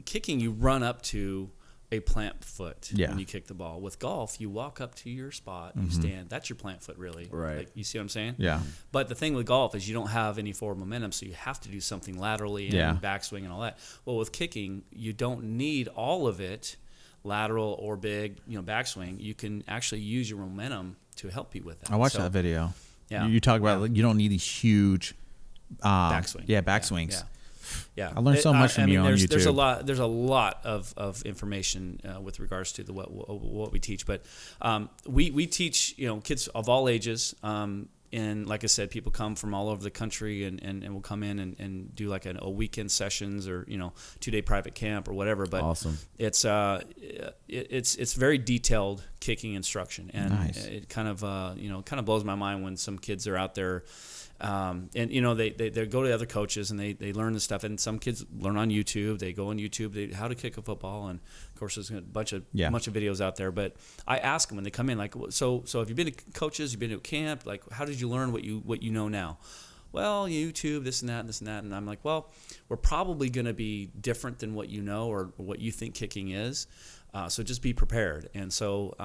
Kicking, you run up to a plant foot when you kick the ball. With golf, you walk up to your spot, you stand. That's your plant foot, really. Right. Like, you see what I'm saying? Yeah. But the thing with golf is you don't have any forward momentum, so you have to do something laterally and backswing and all that. Well, with kicking, you don't need all of it, lateral or big, backswing. You can actually use your momentum to help you with that. I watched that video. Yeah. You talk about you don't need these huge backswing. Yeah, backswings. Yeah, I learned so much from you on YouTube. There's a lot of information with regards to what we teach, but we teach kids of all ages. And like I said, people come from all over the country and will come in and do like a weekend sessions or 2-day private camp or whatever. But awesome. It's very detailed kicking instruction, and nice. It kind of blows my mind when some kids are out there. They go to other coaches and they learn this stuff, and some kids learn on YouTube. They go on YouTube, how to kick a football, and of course there's a bunch of videos out there. But I ask them when they come in, like, so have you been to coaches? You've been to a camp? Like, how did you learn what you know now? Well, YouTube, this and that, and this and that. And I'm like, well, we're probably going to be different than what you know or what you think kicking is. So just be prepared. And so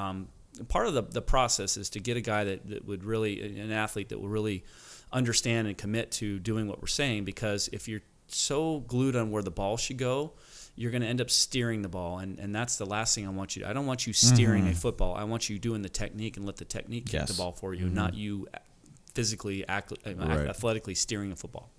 part of the process is to get a guy that would really, an athlete that will really understand and commit to doing what we're saying, because if you're so glued on where the ball should go, you're going to end up steering the ball, and that's the last thing I want you to. I don't want you steering a football. I want you doing the technique and let the technique kick the ball for you, not you physically, athletically steering a football.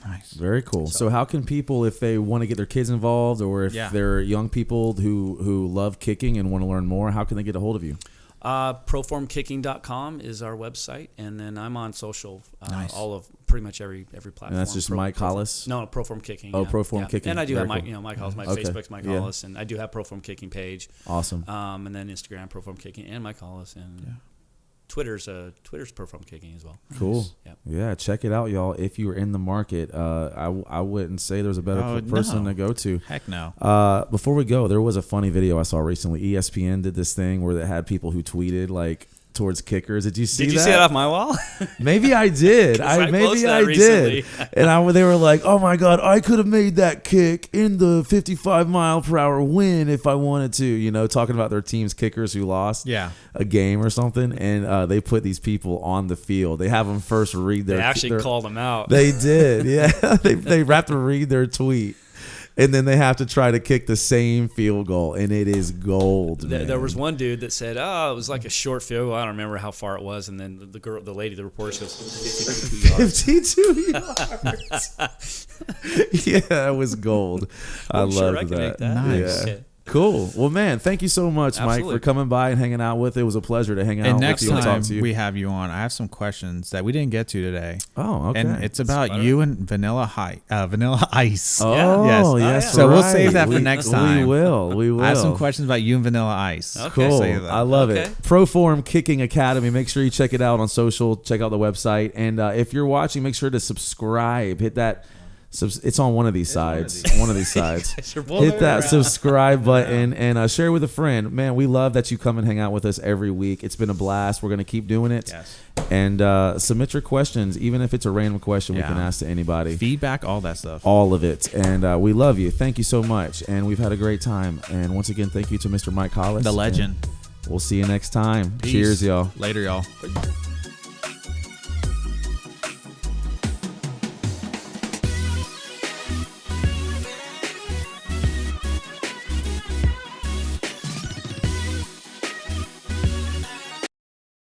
Nice. Very cool. So how can people, if they want to get their kids involved, or if they're young people who love kicking and want to learn more, how can they get a hold of you? Proformkicking.com is our website, and then I'm on social, Nice. all of pretty much every platform. And that's just Mike Hollis? No, Proform Kicking. Oh, Proform Kicking. And I do Very have cool. Mike Hollis. My Okay. Facebook's Mike Yeah. Hollis, and I do have Proform Kicking page. Awesome. And then Instagram, Proform Kicking, and Mike Hollis, and Twitter's Proform Kicking as well. Cool. Yep. Yeah, check it out, y'all. If you were in the market, I wouldn't say there's a better person to go to. Heck no. Before we go, there was a funny video I saw recently. ESPN did this thing where they had people who tweeted like towards kickers. Did you see that? Did you see that off my wall? Maybe I did. Maybe I did. And they were like, "Oh my God, I could have made that kick in the 55-mile-per-hour win if I wanted to." You know, talking about their team's kickers who lost a game or something. And they put these people on the field. They have them first read their. They actually called them out. They did. Yeah, they have to read their tweet. And then they have to try to kick the same field goal, and it is gold. There was one dude that said, "Oh, it was like a short field goal. I don't remember how far it was." And then the lady, the reporter goes, 52 yards. Yeah, it was gold. I love I can that. make that. Nice. Yeah. Cool. Well, man, thank you so much, Absolutely. Mike, for coming by and hanging out with. It was a pleasure to hang out And with next you and time talk to you. we have you on, I have some questions that we didn't get to today. Oh, okay. And it's about you and Vanilla Ice. Oh, yes. yes. So we'll right. save that for next time. We will. I have some questions about you and Vanilla Ice. Okay. Cool. Say that. I love Okay. it. Proform Kicking Academy. Make sure you check it out on social. Check out the website. And if you're watching, make sure to subscribe. Hit that. It's on one of these sides. One of these sides. Hit that subscribe button and share with a friend. Man, we love that you come and hang out with us every week. It's been a blast. We're going to keep doing it. Yes. And submit your questions. Even if it's a random question we can ask to anybody. Feedback, all that stuff. All of it. And we love you. Thank you so much. And we've had a great time. And once again, thank you to Mr. Mike Hollis. The legend. We'll see you next time. Peace. Cheers, y'all. Later, y'all.